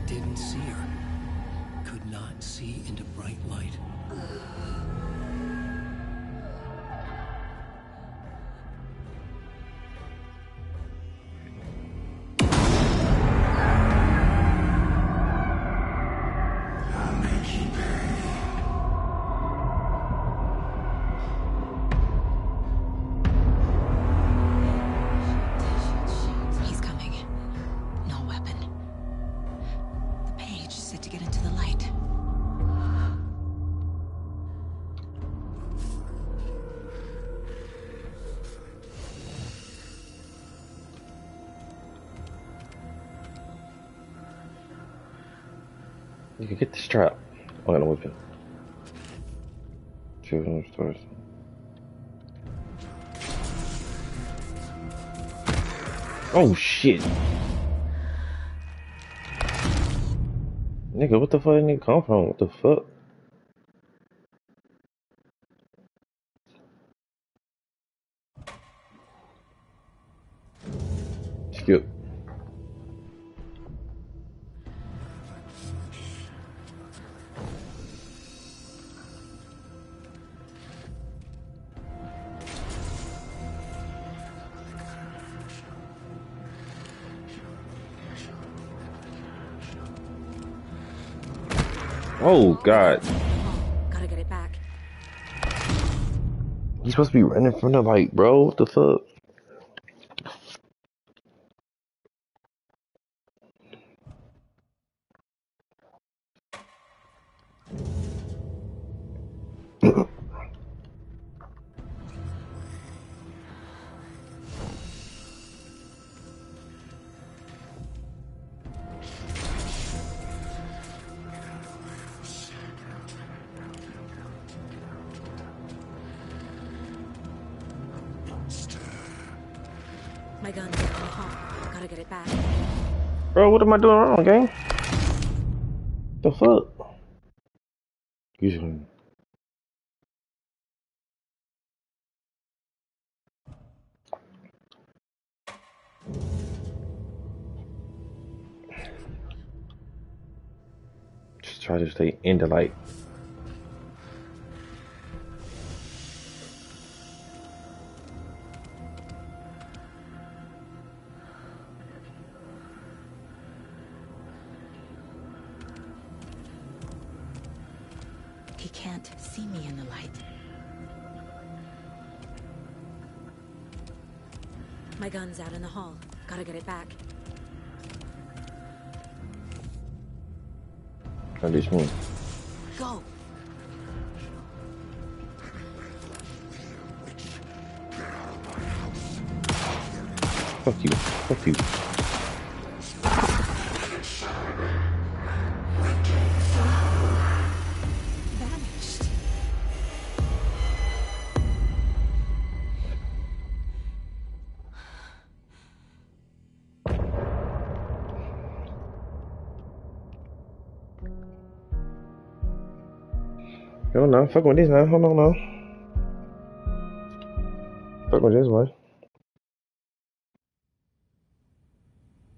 Didn't see her. Could not see into bright light. He's coming. No weapon. The page said to get into the light. You can get the strap. I'm gonna whip it. Children's stores. Oh shit! Nigga, what the fuck did nigga come from? What the fuck? Skip. Oh god. Gotta get it back. You supposed to be running from the light, bro. What the fuck? My gun's down in the hall. Gotta get it back. Bro, what am I doing wrong, gang? The fuck? Usually. Just try to stay in the light. He can't see me in the light. My gun's out in the hall. Gotta get it back. At least me. Go! Fuck you. Fuck you. Vanished. Hold on, fuck with this now. Hold on now. Fuck with this one.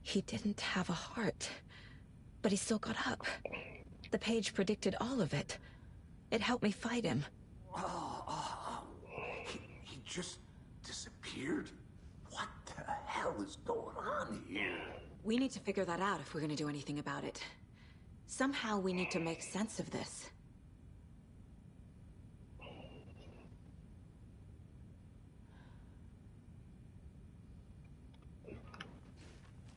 He didn't have a heart, but he still got up. The page predicted all of it. It helped me fight him. He just disappeared? What the hell is going on here? We need to figure that out if we're gonna do anything about it. Somehow we need to make sense of this.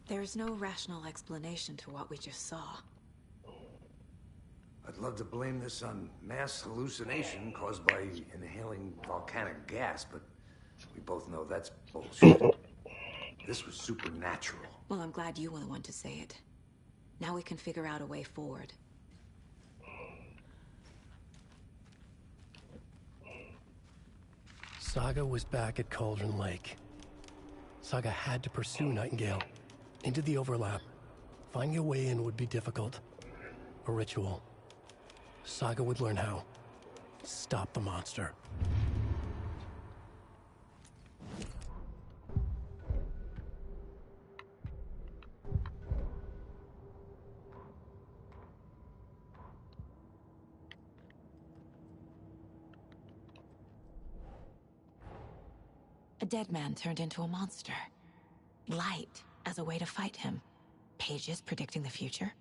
There's no rational explanation to what we just saw. I'd love to blame this on mass hallucination caused by inhaling volcanic gas, but we both know that's bullshit. This was supernatural. Well, I'm glad you were the one to say it. Now we can figure out a way forward. Saga was back at Cauldron Lake. Saga had to pursue Nightingale. Into the overlap. Finding a way in would be difficult. A ritual. Saga would learn how. Stop the monster. A dead man turned into a monster. Light as a way to fight him. Pages predicting the future.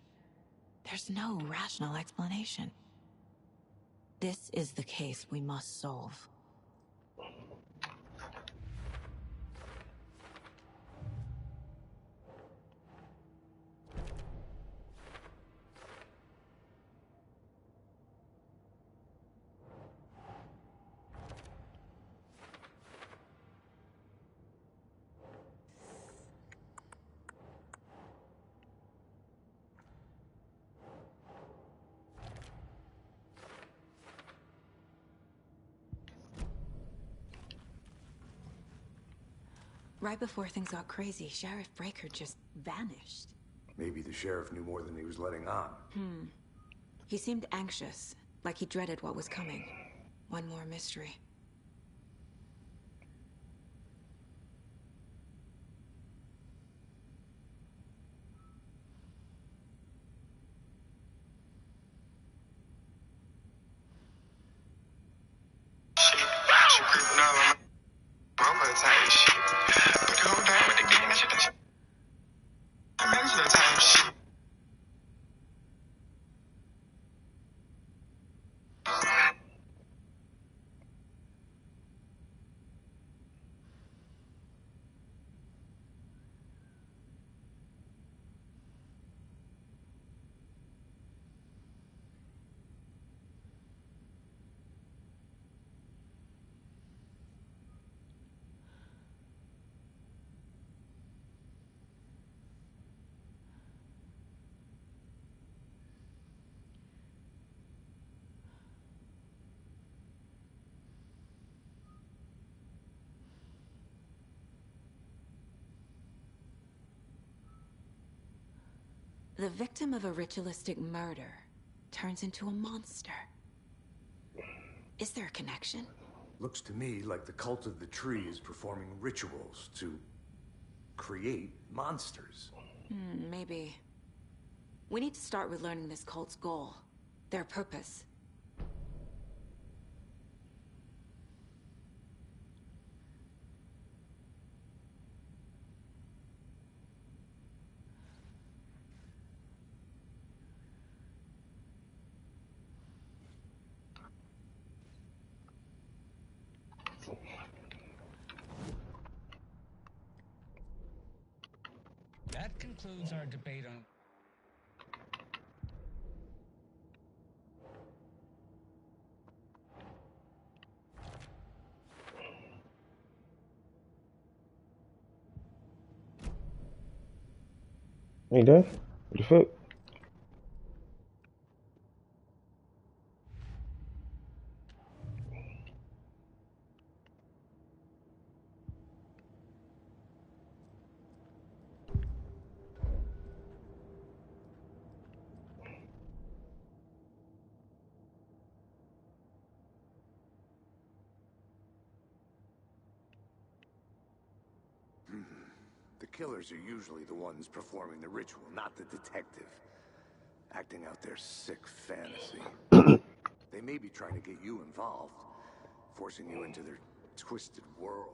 There's no rational explanation. This is the case we must solve. Right before things got crazy, Sheriff Breaker just vanished. Maybe the sheriff knew more than he was letting on. He seemed anxious, like he dreaded what was coming. One more mystery. The victim of a ritualistic murder turns into a monster. Is there a connection? Looks to me like the cult of the tree is performing rituals to create monsters. Maybe. We need to start with learning this cult's goal, their purpose. That concludes our debate on... Ain't done? What the fuck? The killers are usually the ones performing the ritual, not the detective. Acting out their sick fantasy. They may be trying to get you involved, forcing you into their twisted world.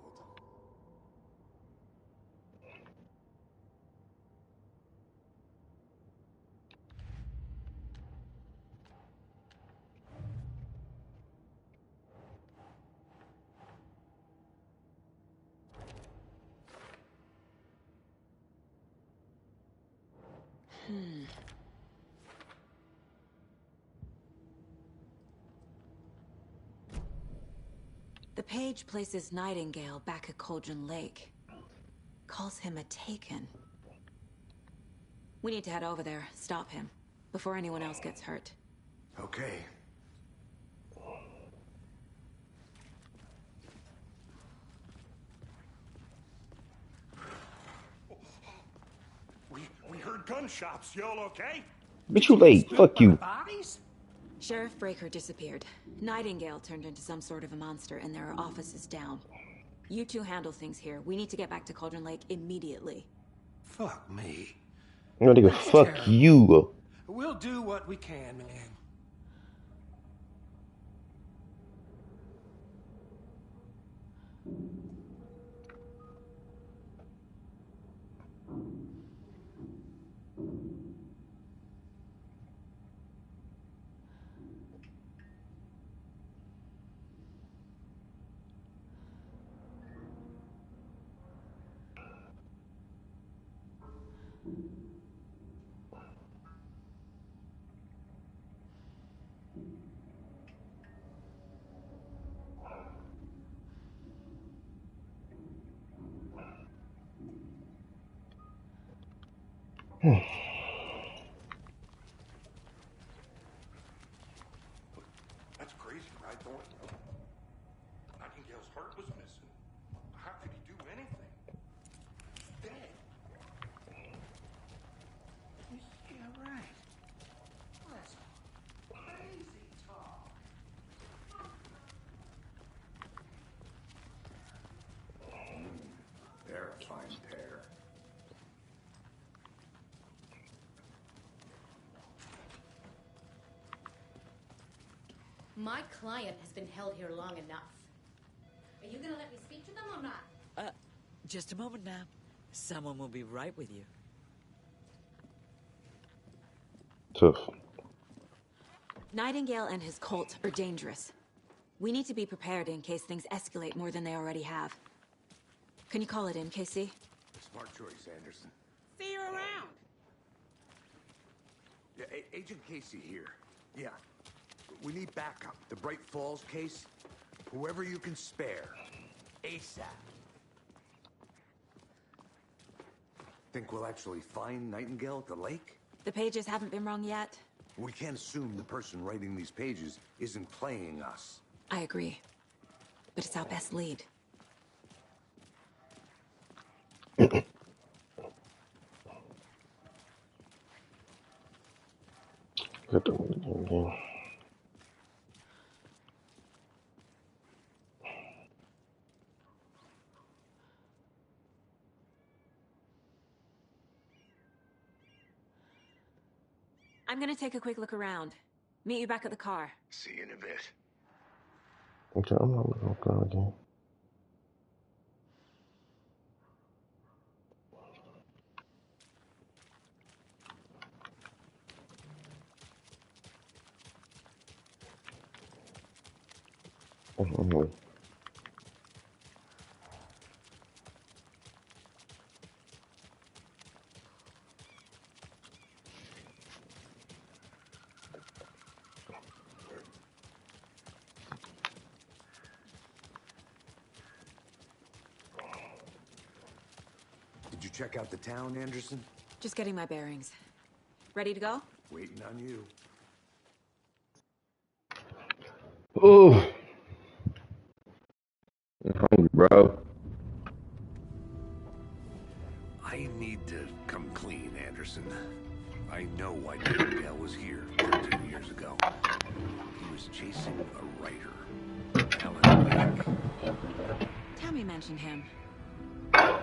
The page places Nightingale back at Cauldron Lake. Calls him a Taken. We need to head over there, stop him, before anyone else gets hurt. Okay. We heard gunshots. Y'all okay? Bitch, you late. Fuck you. Bodies? Sheriff Breaker disappeared. Nightingale turned into some sort of a monster, and there are offices down. You two handle things here. We need to get back to Cauldron Lake immediately. Fuck me. I'm gonna go fuck you. We'll do what we can, man. That's crazy, right, Thornton? Nightingale's heart was missing. How could he do anything? He's dead. Yeah, right. That's crazy talk. They're a fine pair. My client has been held here long enough. Are you gonna let me speak to them or not? Just a moment now. Someone will be right with you. Tough. Nightingale and his cult are dangerous. We need to be prepared in case things escalate more than they already have. Can you call it in, KC? Smart choice, Anderson. See you around. Yeah, Agent Casey here. Yeah. We need backup. The Bright Falls case. Whoever you can spare. ASAP. Think we'll actually find Nightingale at the lake? The pages haven't been wrong yet. We can't assume the person writing these pages isn't playing us. I agree. But it's our best lead. Got the one again. I'm gonna take a quick look around. Meet you back at the car. See you in a bit. Okay, I'm not looking around again. Mm-hmm. Did you check out the town, Anderson? Just getting my bearings. Ready to go? Waiting on you. Oh, I'm hungry, bro. I need to come clean, Anderson. I know why Nightingale was here 13 years ago. He was chasing a writer, Alan Wake. Tammy mentioned him.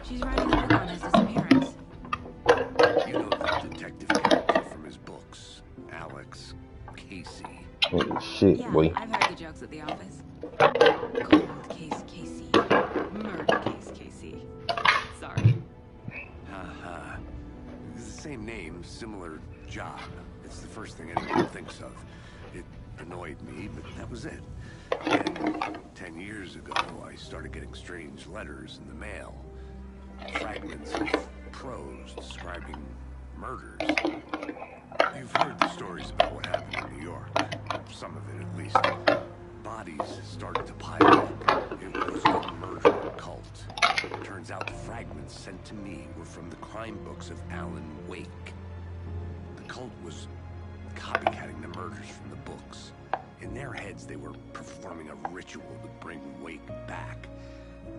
She's writing a book on his disappearance. You know the detective character from his books, Alex Casey. Holy shit, Yeah, boy. I've heard the jokes at the office. Cold case Casey. Murder case Casey. Sorry. Haha. It's the same name, similar job. It's the first thing anyone thinks of. It annoyed me, but that was it. And 10 years ago, I started getting strange letters in the mail. Fragments of prose describing murders. You've heard the stories about what happened in New York. Some of it, at least. Bodies started to pile up. It was a murder cult. Turns out the fragments sent to me were from the crime books of Alan Wake. The cult was copycatting the murders from the books. In their heads, they were performing a ritual to bring Wake back.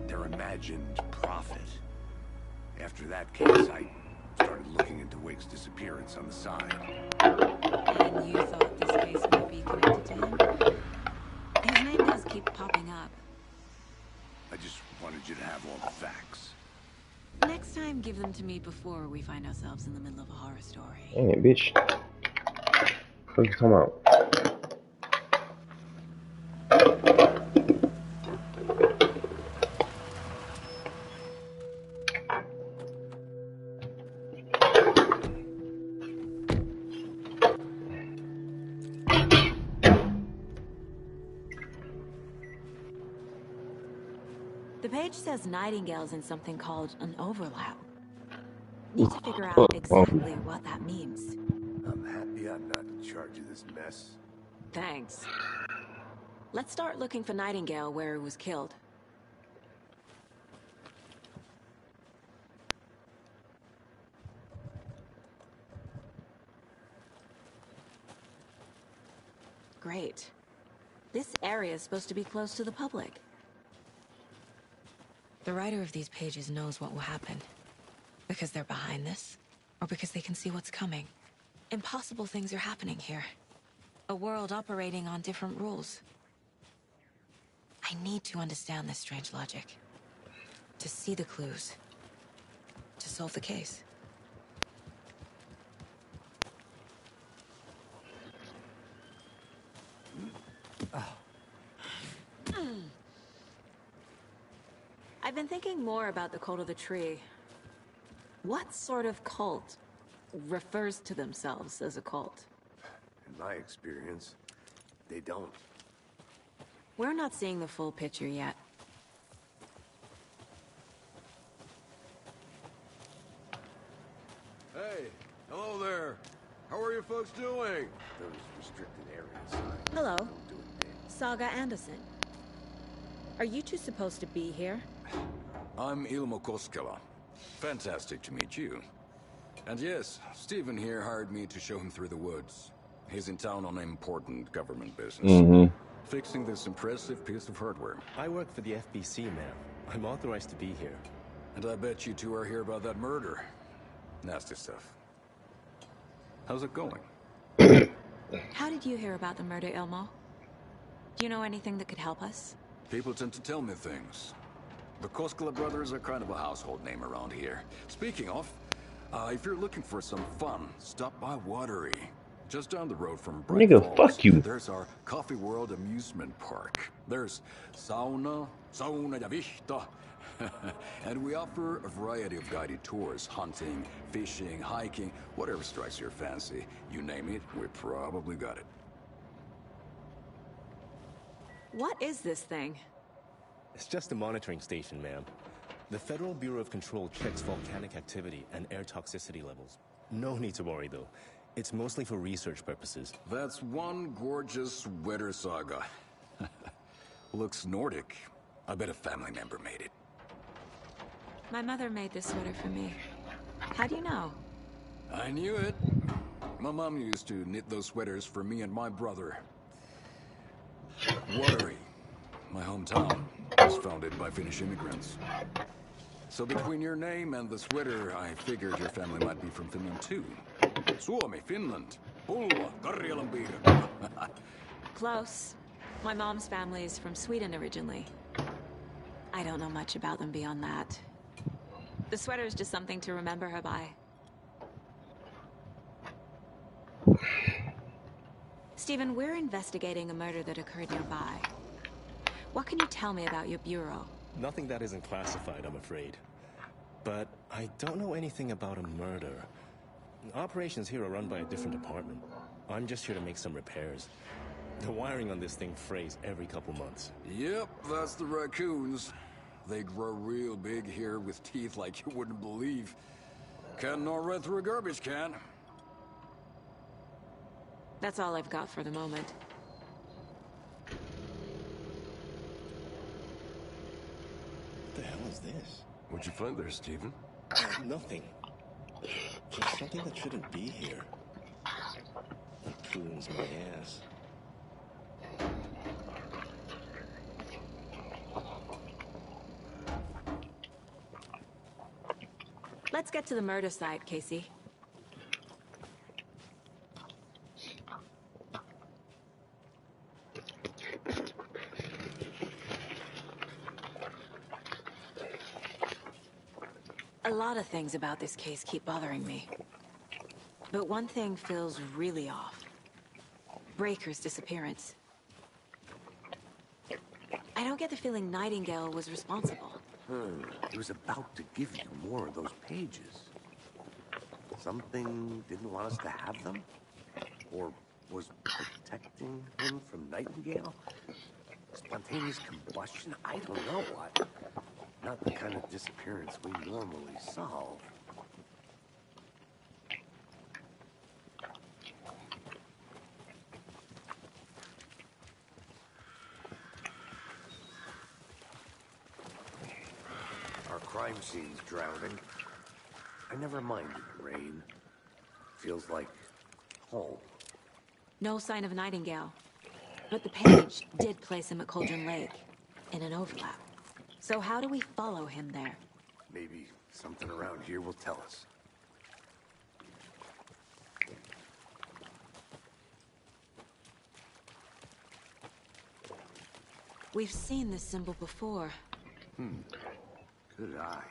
Their imagined prophet. After that case, I started looking into Wake's disappearance on the side. And you thought this case might be connected to him? His name does keep popping up. I just wanted you to have all the facts. Next time, give them to me before we find ourselves in the middle of a horror story. Dang it, bitch. What are you talking about? The page says Nightingale's in something called an overlap. Need to figure out exactly what that means. I'm happy I'm not in charge of this mess. Thanks. Let's start looking for Nightingale where he was killed. Great. This area is supposed to be close to the public. The writer of these pages knows what will happen. Because they're behind this, or because they can see what's coming. Impossible things are happening here. A world operating on different rules. I need to understand this strange logic. To see the clues. To solve the case. I've been thinking more about the cult of the tree. What sort of cult refers to themselves as a cult? In my experience, they don't. We're not seeing the full picture yet. Hey, hello there. How are you folks doing? Those restricted areas signs. Hello. Saga Anderson. Are you two supposed to be here? I'm Ilmo Koskela. Fantastic to meet you. And yes, Stephen here hired me to show him through the woods. He's in town on important government business. Fixing this impressive piece of hardware. I work for the FBC, ma'am. I'm authorized to be here. And I bet you two are here about that murder. Nasty stuff. How's it going? How did you hear about the murder, Ilmo? Do you know anything that could help us? People tend to tell me things. The Koskela brothers are kind of a household name around here. Speaking of, if you're looking for some fun, stop by Watery. Just down the road from Bright Nigga, Falls, fuck you. There's our Coffee World amusement park. There's sauna ja vihta. And we offer a variety of guided tours, hunting, fishing, hiking, whatever strikes your fancy. You name it, we probably got it. What is this thing? It's just a monitoring station, ma'am. The Federal Bureau of Control checks volcanic activity and air toxicity levels. No need to worry, though. It's mostly for research purposes. That's one gorgeous weather saga. Looks Nordic. I bet a family member made it. My mother made this sweater for me. How do you know? I knew it. My mom used to knit those sweaters for me and my brother. Watery, my hometown, was founded by Finnish immigrants. So between your name and the sweater, I figured your family might be from Finland too. Suomi, Finland. Pulla, Karjalanpiirre. Close. My mom's family is from Sweden originally. I don't know much about them beyond that. The sweater is just something to remember her by. Stephen, we're investigating a murder that occurred nearby. What can you tell me about your bureau? Nothing that isn't classified, I'm afraid. But I don't know anything about a murder. Operations here are run by a different department. I'm just here to make some repairs. The wiring on this thing frays every couple months. Yep, that's the raccoons. They grow real big here with teeth like you wouldn't believe. Can't nor run through a garbage can. That's all I've got for the moment. What the hell is this? What'd you find there, Stephen? Nothing. Just something that shouldn't be here. That prunes my ass. Let's get to the murder site, Casey. A lot of things about this case keep bothering me. But one thing feels really off. Breaker's disappearance. I don't get the feeling Nightingale was responsible. He was about to give you more of those pages. Something didn't want us to have them? Or was protecting him from Nightingale? Spontaneous combustion? I don't know what. Not the kind of disappearance we normally solve. Our crime scene's drowning. I never minded the rain. Feels like home. No sign of Nightingale. But the page did place him at Cauldron Lake, in an overlap. So how do we follow him there? Maybe something around here will tell us. We've seen this symbol before. Good eye.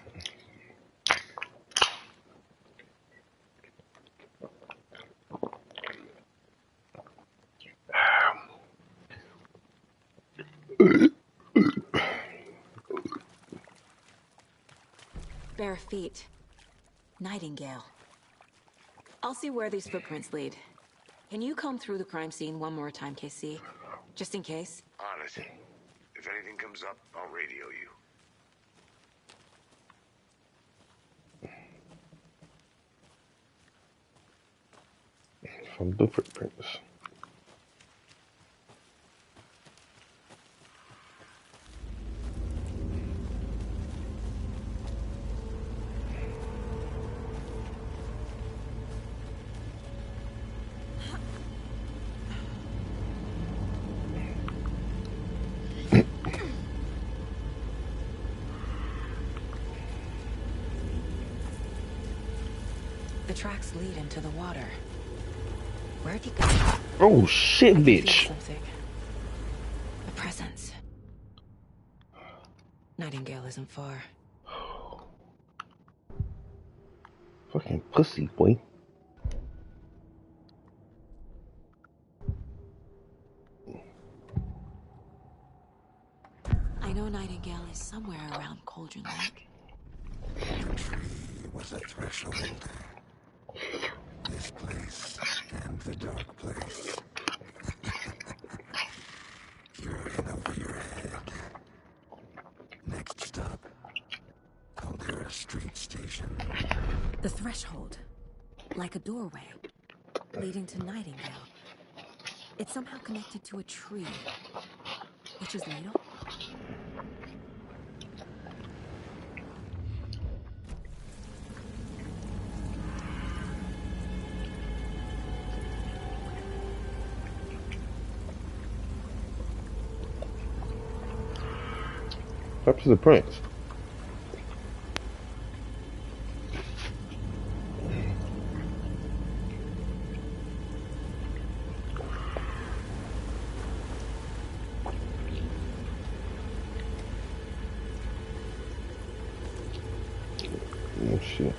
Bare feet. Nightingale. I'll see where these footprints lead. Can you comb through the crime scene one more time, KC? Just in case? On it. If anything comes up, I'll radio you. From the footprints. The tracks lead into the water. Where'd he go? Oh shit, bitch. Something. A presence. Nightingale isn't far. Fucking pussy, boy. I know Nightingale is somewhere around Cauldron Lake. The tree was a threshold. This place and the dark place. You're in over your head. Next stop, Caldera Street Station. The threshold. Like a doorway. Leading to Nightingale. It's somehow connected to a tree. Witch's Ladle? Up to the prince. Oh shit.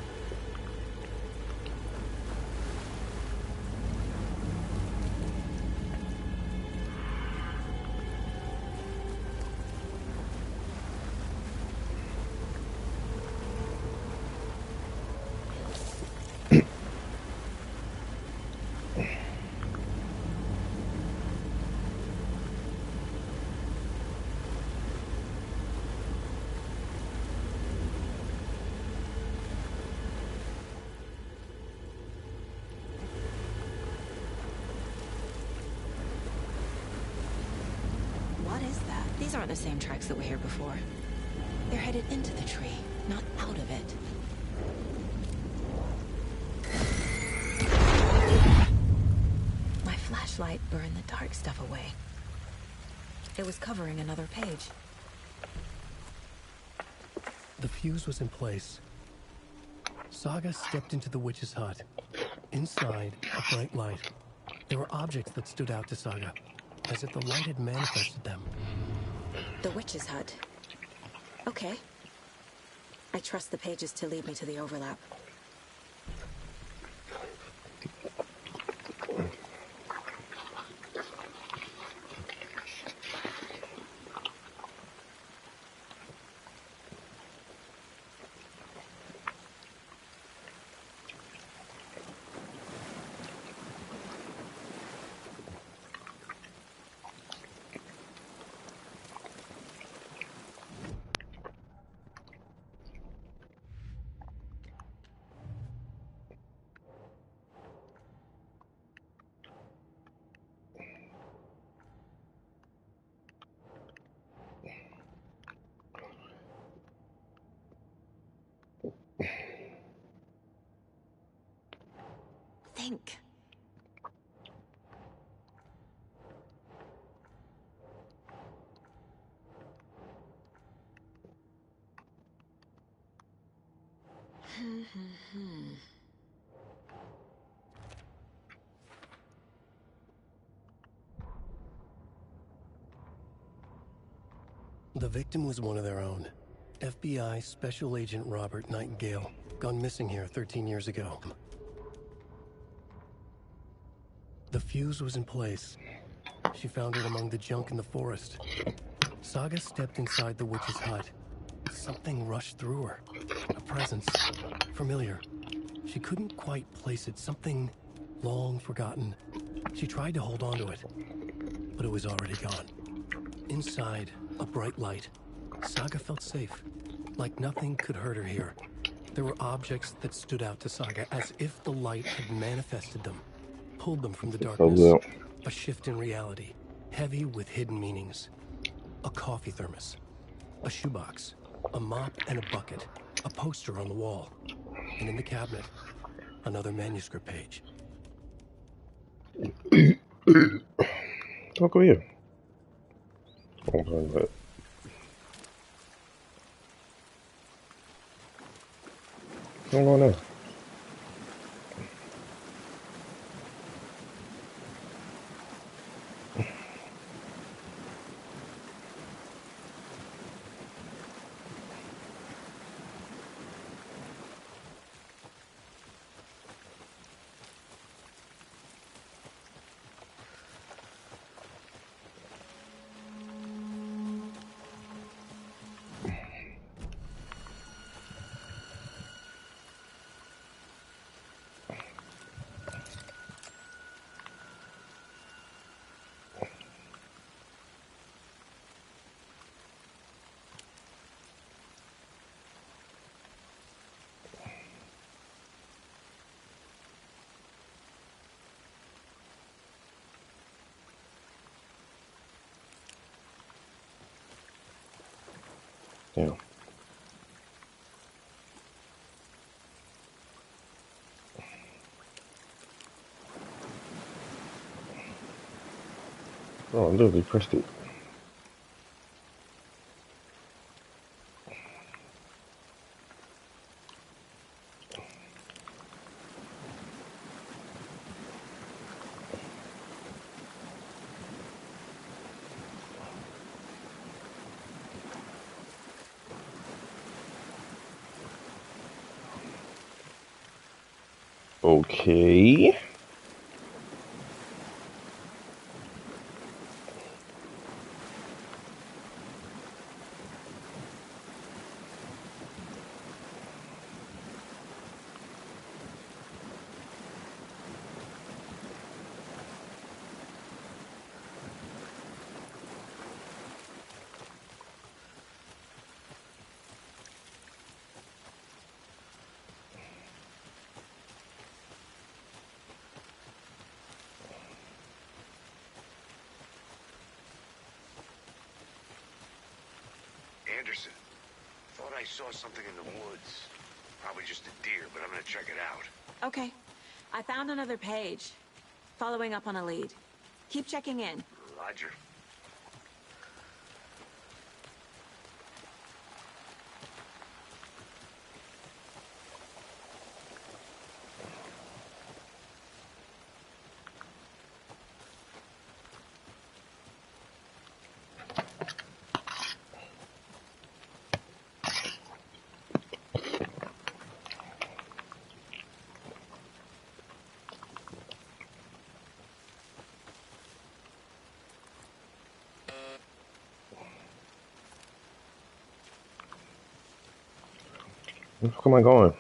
These aren't the same tracks that were here before. They're headed into the tree, not out of it. My flashlight burned the dark stuff away. It was covering another page. The fuse was in place. Saga stepped into the witch's hut. Inside, a bright light. There were objects that stood out to Saga, as if the light had manifested them. The witch's hut. Okay. I trust the pages to lead me to the overlap. Think. The victim was one of their own. FBI Special Agent Robert Nightingale, gone missing here 13 years ago. The fuse was in place. She found it among the junk in the forest. Saga stepped inside the witch's hut. Something rushed through her. A presence. Familiar. She couldn't quite place it. Something long forgotten. She tried to hold on to it, but it was already gone. Inside, a bright light. Saga felt safe. Like nothing could hurt her here. There were objects that stood out to Saga as if the light had manifested them. Pulled them from the darkness. A shift in reality, heavy with hidden meanings. A coffee thermos, a shoebox, a mop and a bucket, a poster on the wall, and in the cabinet, another manuscript page. Talk over here. Hold on, but what's going on now? Damn. Oh, I literally pressed it. Okay. Anderson, thought I saw something in the woods. Probably just a deer, but I'm gonna check it out. Okay. I found another page. Following up on a lead. Keep checking in. Roger. Where the fuck am I going?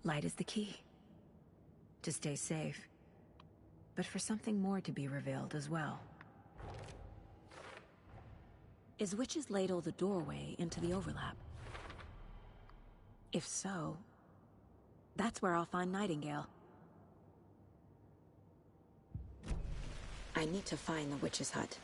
Light is the key. To stay safe. But for something more to be revealed as well. Is Witch's Ladle the doorway into the overlap? If so, that's where I'll find Nightingale. I need to find the witch's hut.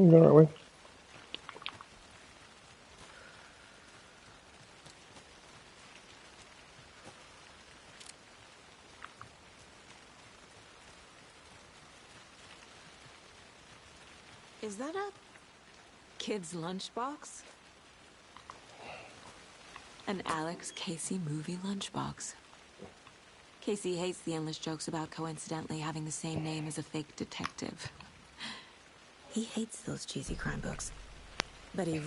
You go right way. Is that a kid's lunchbox? An Alex Casey movie lunchbox. Casey hates the endless jokes about coincidentally having the same name as a fake detective. He hates those cheesy crime books. But he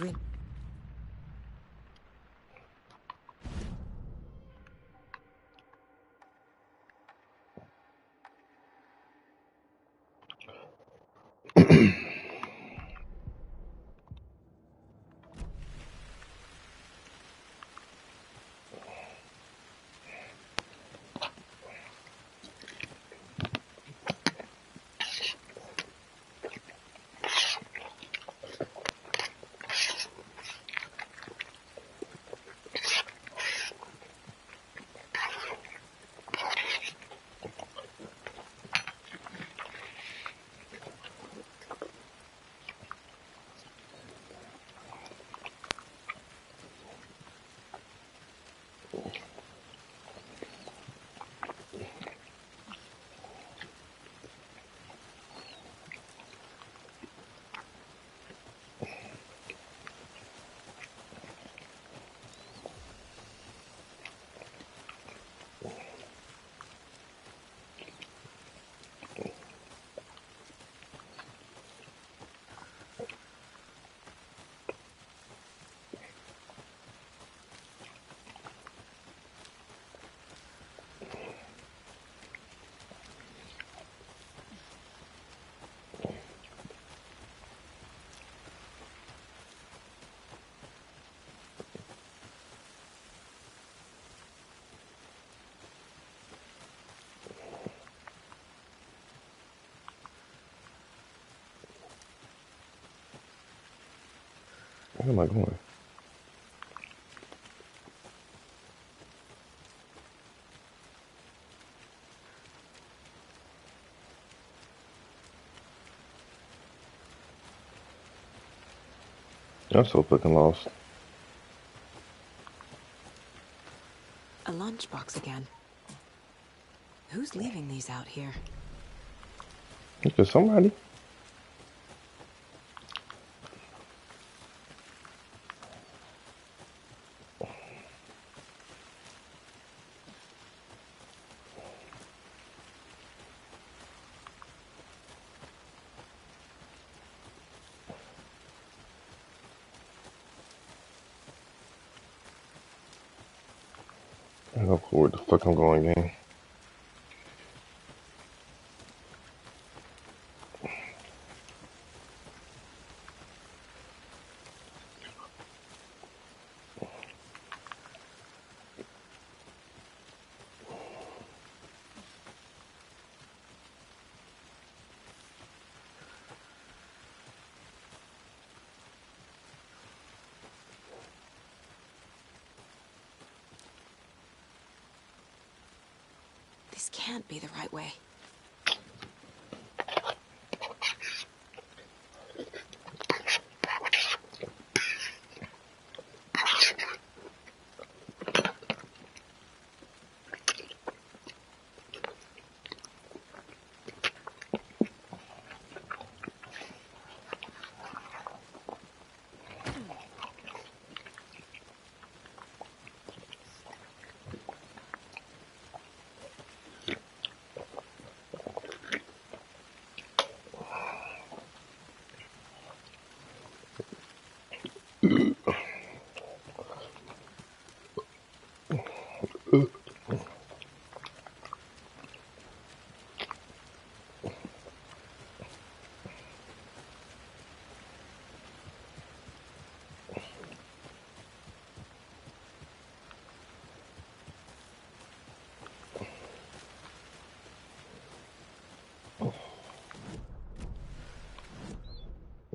Where am I going? I'm so fucking lost. a lunchbox again. Who's leaving these out here? Because somebody. I don't know where the fuck I'm going, gang. This can't be the right way.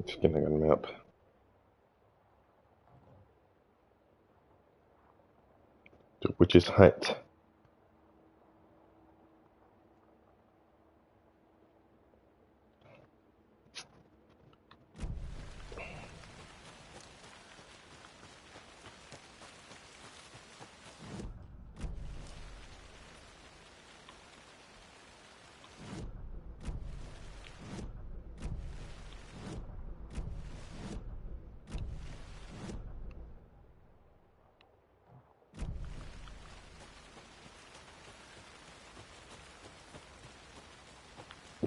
Just getting a map. The witch's hunt.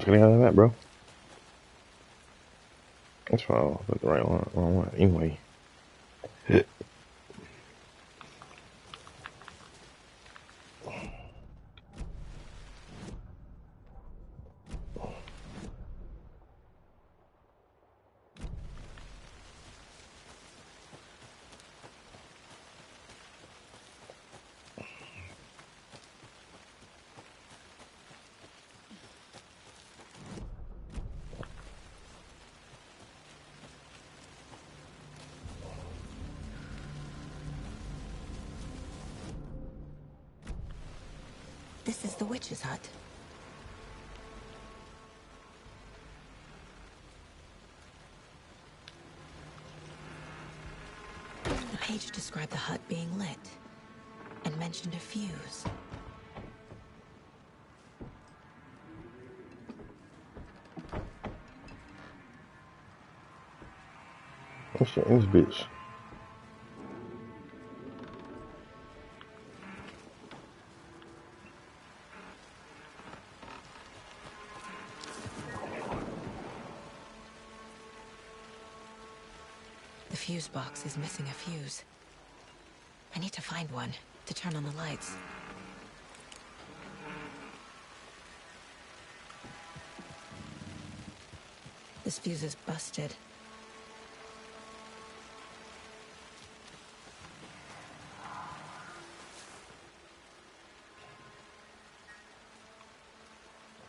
Getting out of that, bro. That's fine. I'll put the right one, wrong one. Anyway. This is the witch's hut. The page described the hut being lit and mentioned a fuse. What's in this bitch? The fuse box is missing a fuse. I need to find one to turn on the lights. This fuse is busted.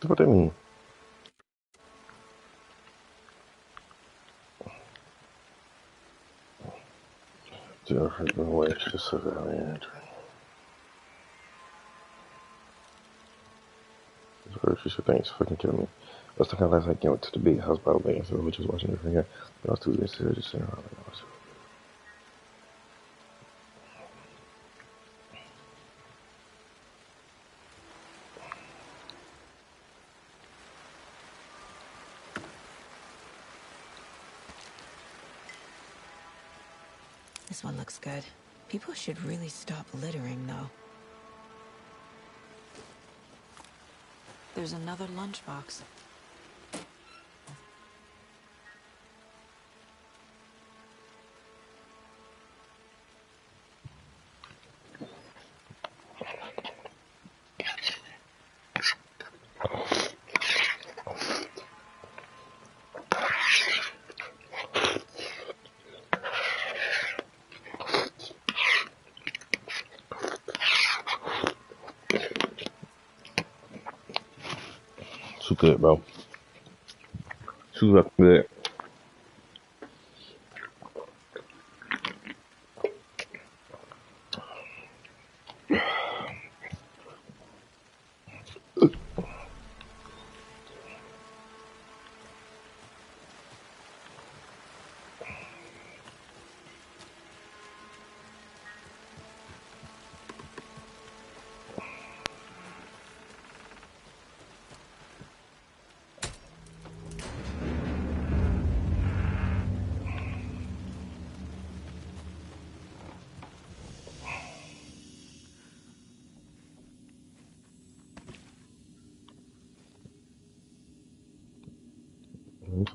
What do that mean? Different ways to civilian. She said, thanks for fucking killing me. I was thinking last night I went to the big house by the way, so we just watching it from here. But I was too busy just sitting around. This one looks good. People should really stop littering, though. There's another lunchbox. Too good, bro. Too fucking good.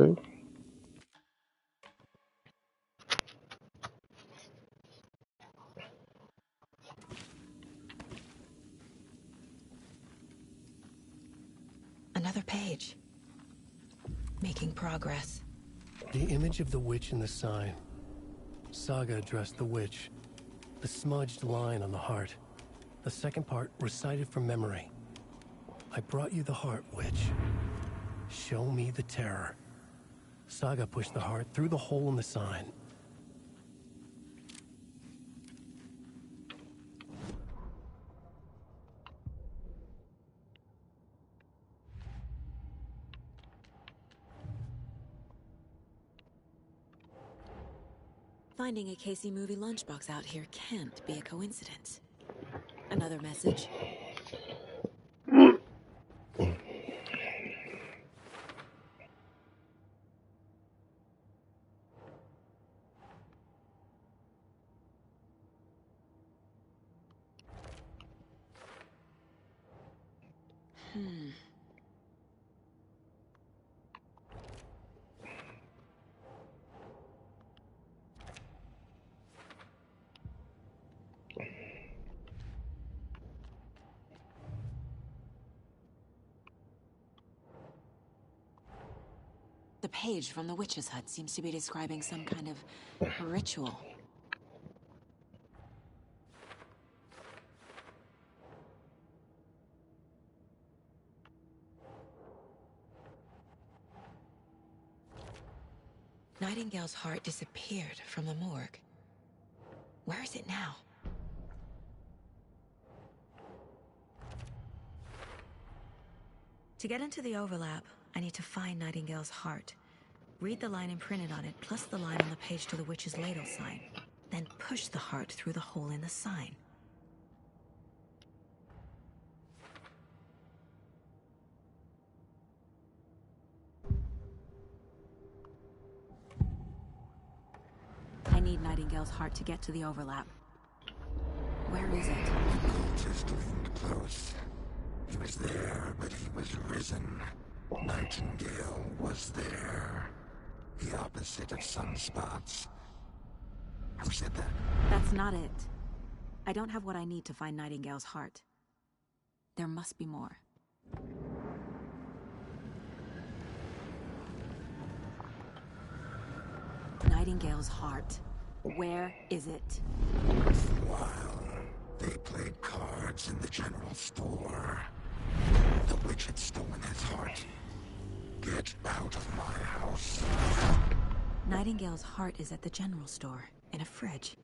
Okay. Another page. Making progress. The image of the witch in the sign. Saga addressed the witch. The smudged line on the heart. The second part recited from memory. I brought you the heart, witch. Show me the terror. Saga pushed the heart through the hole in the sign. Finding a Casey movie lunchbox out here can't be a coincidence. Another message. The page from the witch's hut seems to be describing some kind of ritual. Nightingale's heart disappeared from the morgue. Where is it now? To get into the overlap, I need to find Nightingale's heart. Read the line imprinted on it, plus the line on the page to the witch's ladle sign. Then push the heart through the hole in the sign. I need Nightingale's heart to get to the overlap. Where is it? The cultist leaned close. He was there, but he was risen. Nightingale was there. The opposite of sunspots. Who said that? That's not it. I don't have what I need to find Nightingale's heart. There must be more. Nightingale's heart. Where is it? For a while, they played cards in the general store. The witch had stolen his heart. Get out of my house. Nightingale's heart is at the general store, in a fridge.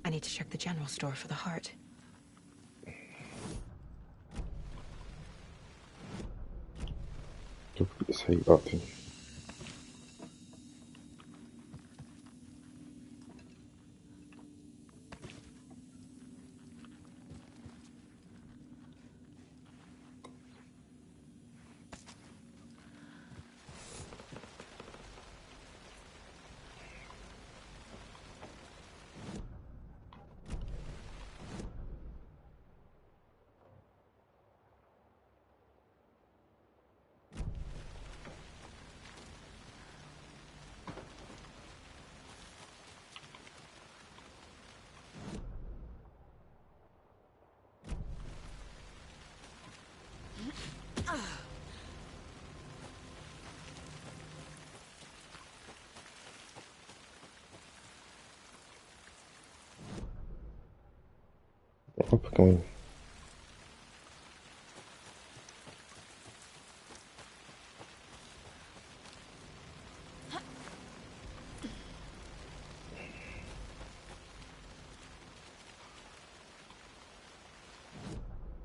I need to check the general store for the heart. Say nothing. Fucking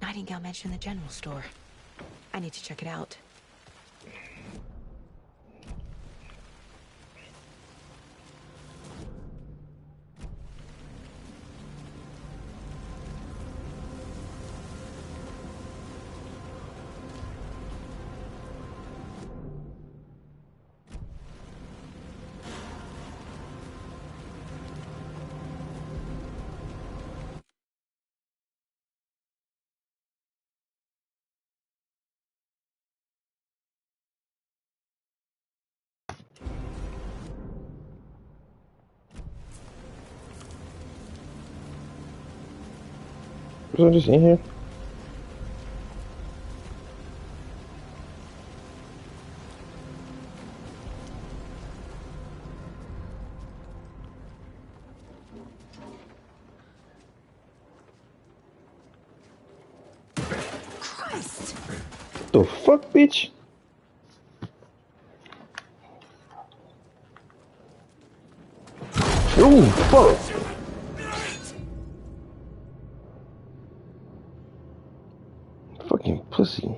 Nightingale mentioned the general store. I need to check it out. was I just in here? Christ! The fuck, bitch? Oh, fuck! Fucking pussy.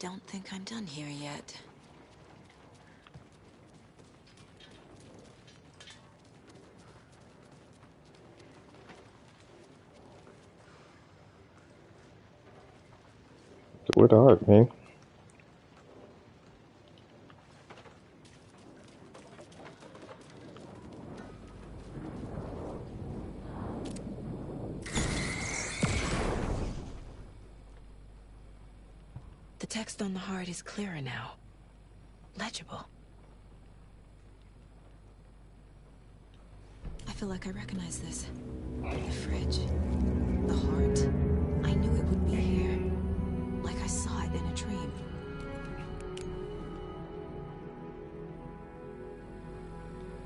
don't think I'm done here yet. Where the heart, man? The text on the heart is clearer now. Legible. I feel like I recognize this. The fridge. The heart. I knew it would be here. Like I saw it in a dream.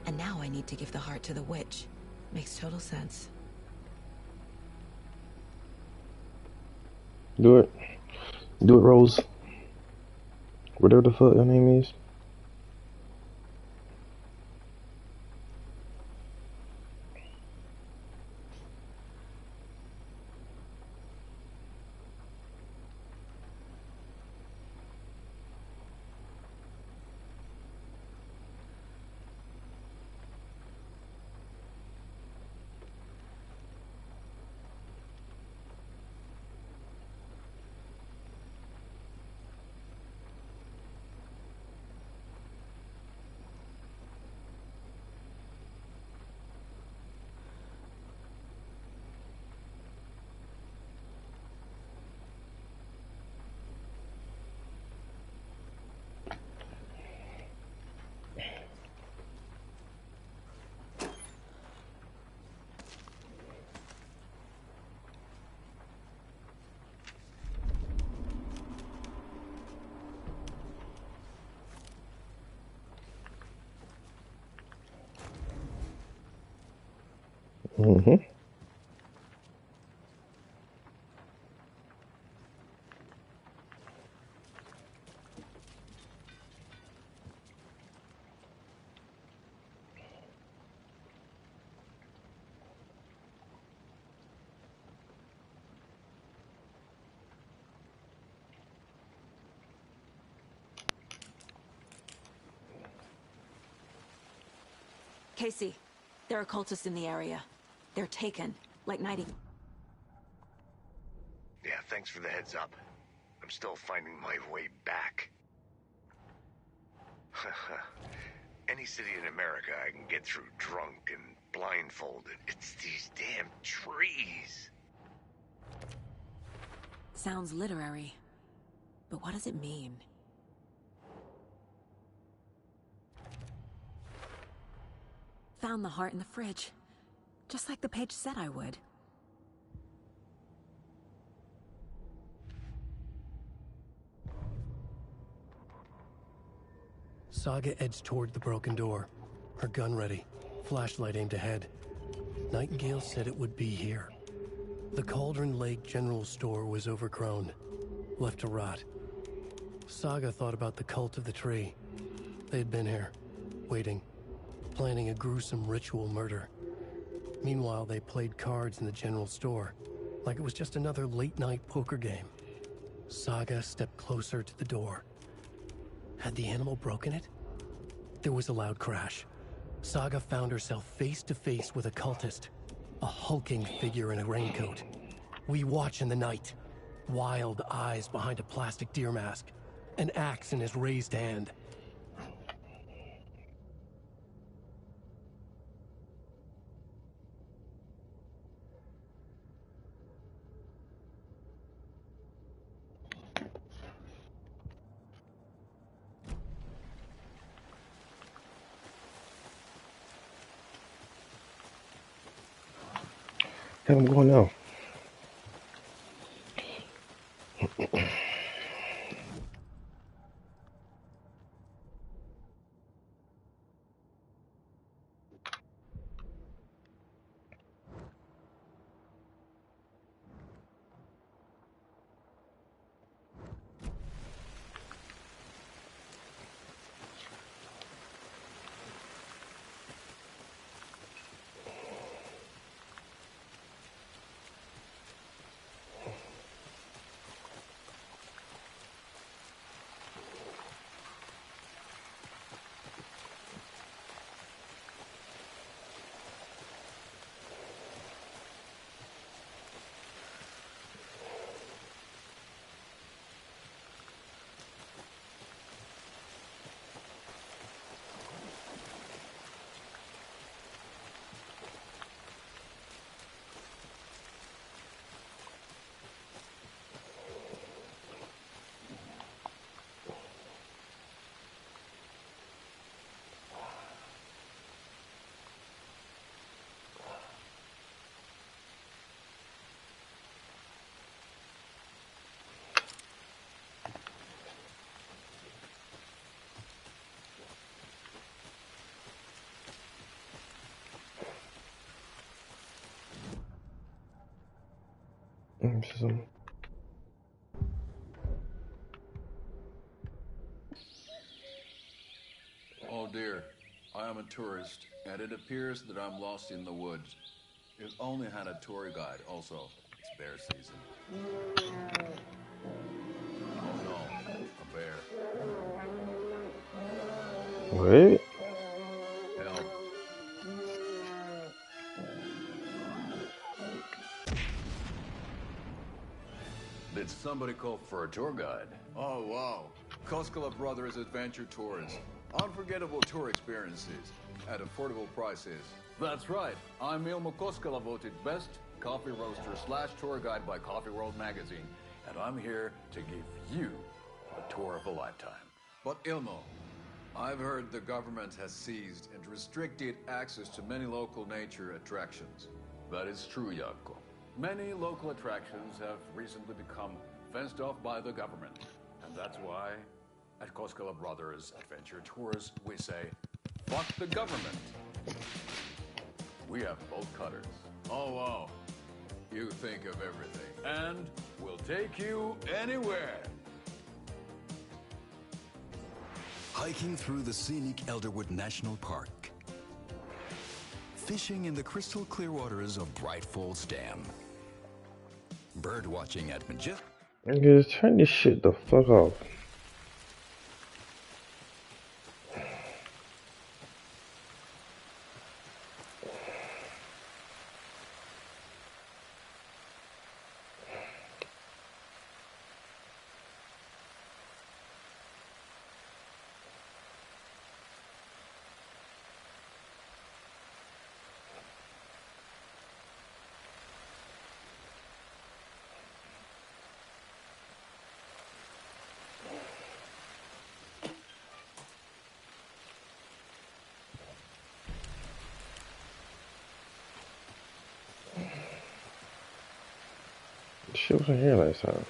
And now I need to give the heart to the witch. Makes total sense. Do it. Do it, Rose. Whatever the fuck your name is. Mm-hmm. Casey, there are cultists in the area. They're taken, like Nightingale. Yeah, thanks for the heads up. I'm still finding my way back. Any city in America I can get through drunk and blindfolded. It's these damn trees. Sounds literary. But what does it mean? Found the heart in the fridge. Just like the page said I would. Saga edged toward the broken door, her gun ready, flashlight aimed ahead. Nightingale said it would be here. The Cauldron Lake General Store was overgrown, left to rot. Saga thought about the cult of the tree. They had been here, waiting, planning a gruesome ritual murder. Meanwhile, they played cards in the general store, like it was just another late-night poker game. Saga stepped closer to the door. Had the animal broken it? There was a loud crash. Saga found herself face to face with a cultist, a hulking figure in a raincoat. We watch in the night. Wild eyes behind a plastic deer mask, an axe in his raised hand. Hey, I'm going now. Oh dear, I am a tourist, and it appears that I'm lost in the woods. If only had a tour guide. Also, it's bear season. Oh no, a bear. What? Help. Did somebody call for a tour guide? Oh, wow. Koskela Brothers Adventure Tours. Unforgettable tour experiences at affordable prices. That's right. I'm Ilmo Koskela, voted best coffee roaster / tour guide by Coffee World magazine. And I'm here to give you a tour of a lifetime. But Ilmo, I've heard the government has seized and restricted access to many local nature attractions. That is true, Jaakko. Many local attractions have recently become fenced off by the government. And that's why, at Koskela Brothers Adventure Tours, we say, fuck the government. We have bolt cutters. Oh, wow. You think of everything. And we'll take you anywhere. Hiking through the scenic Elderwood National Park. Fishing in the crystal clear waters of Bright Falls Dam. Bird watching at Majestic. Niggas, turn this shit the fuck off. Shit wasn't here last time.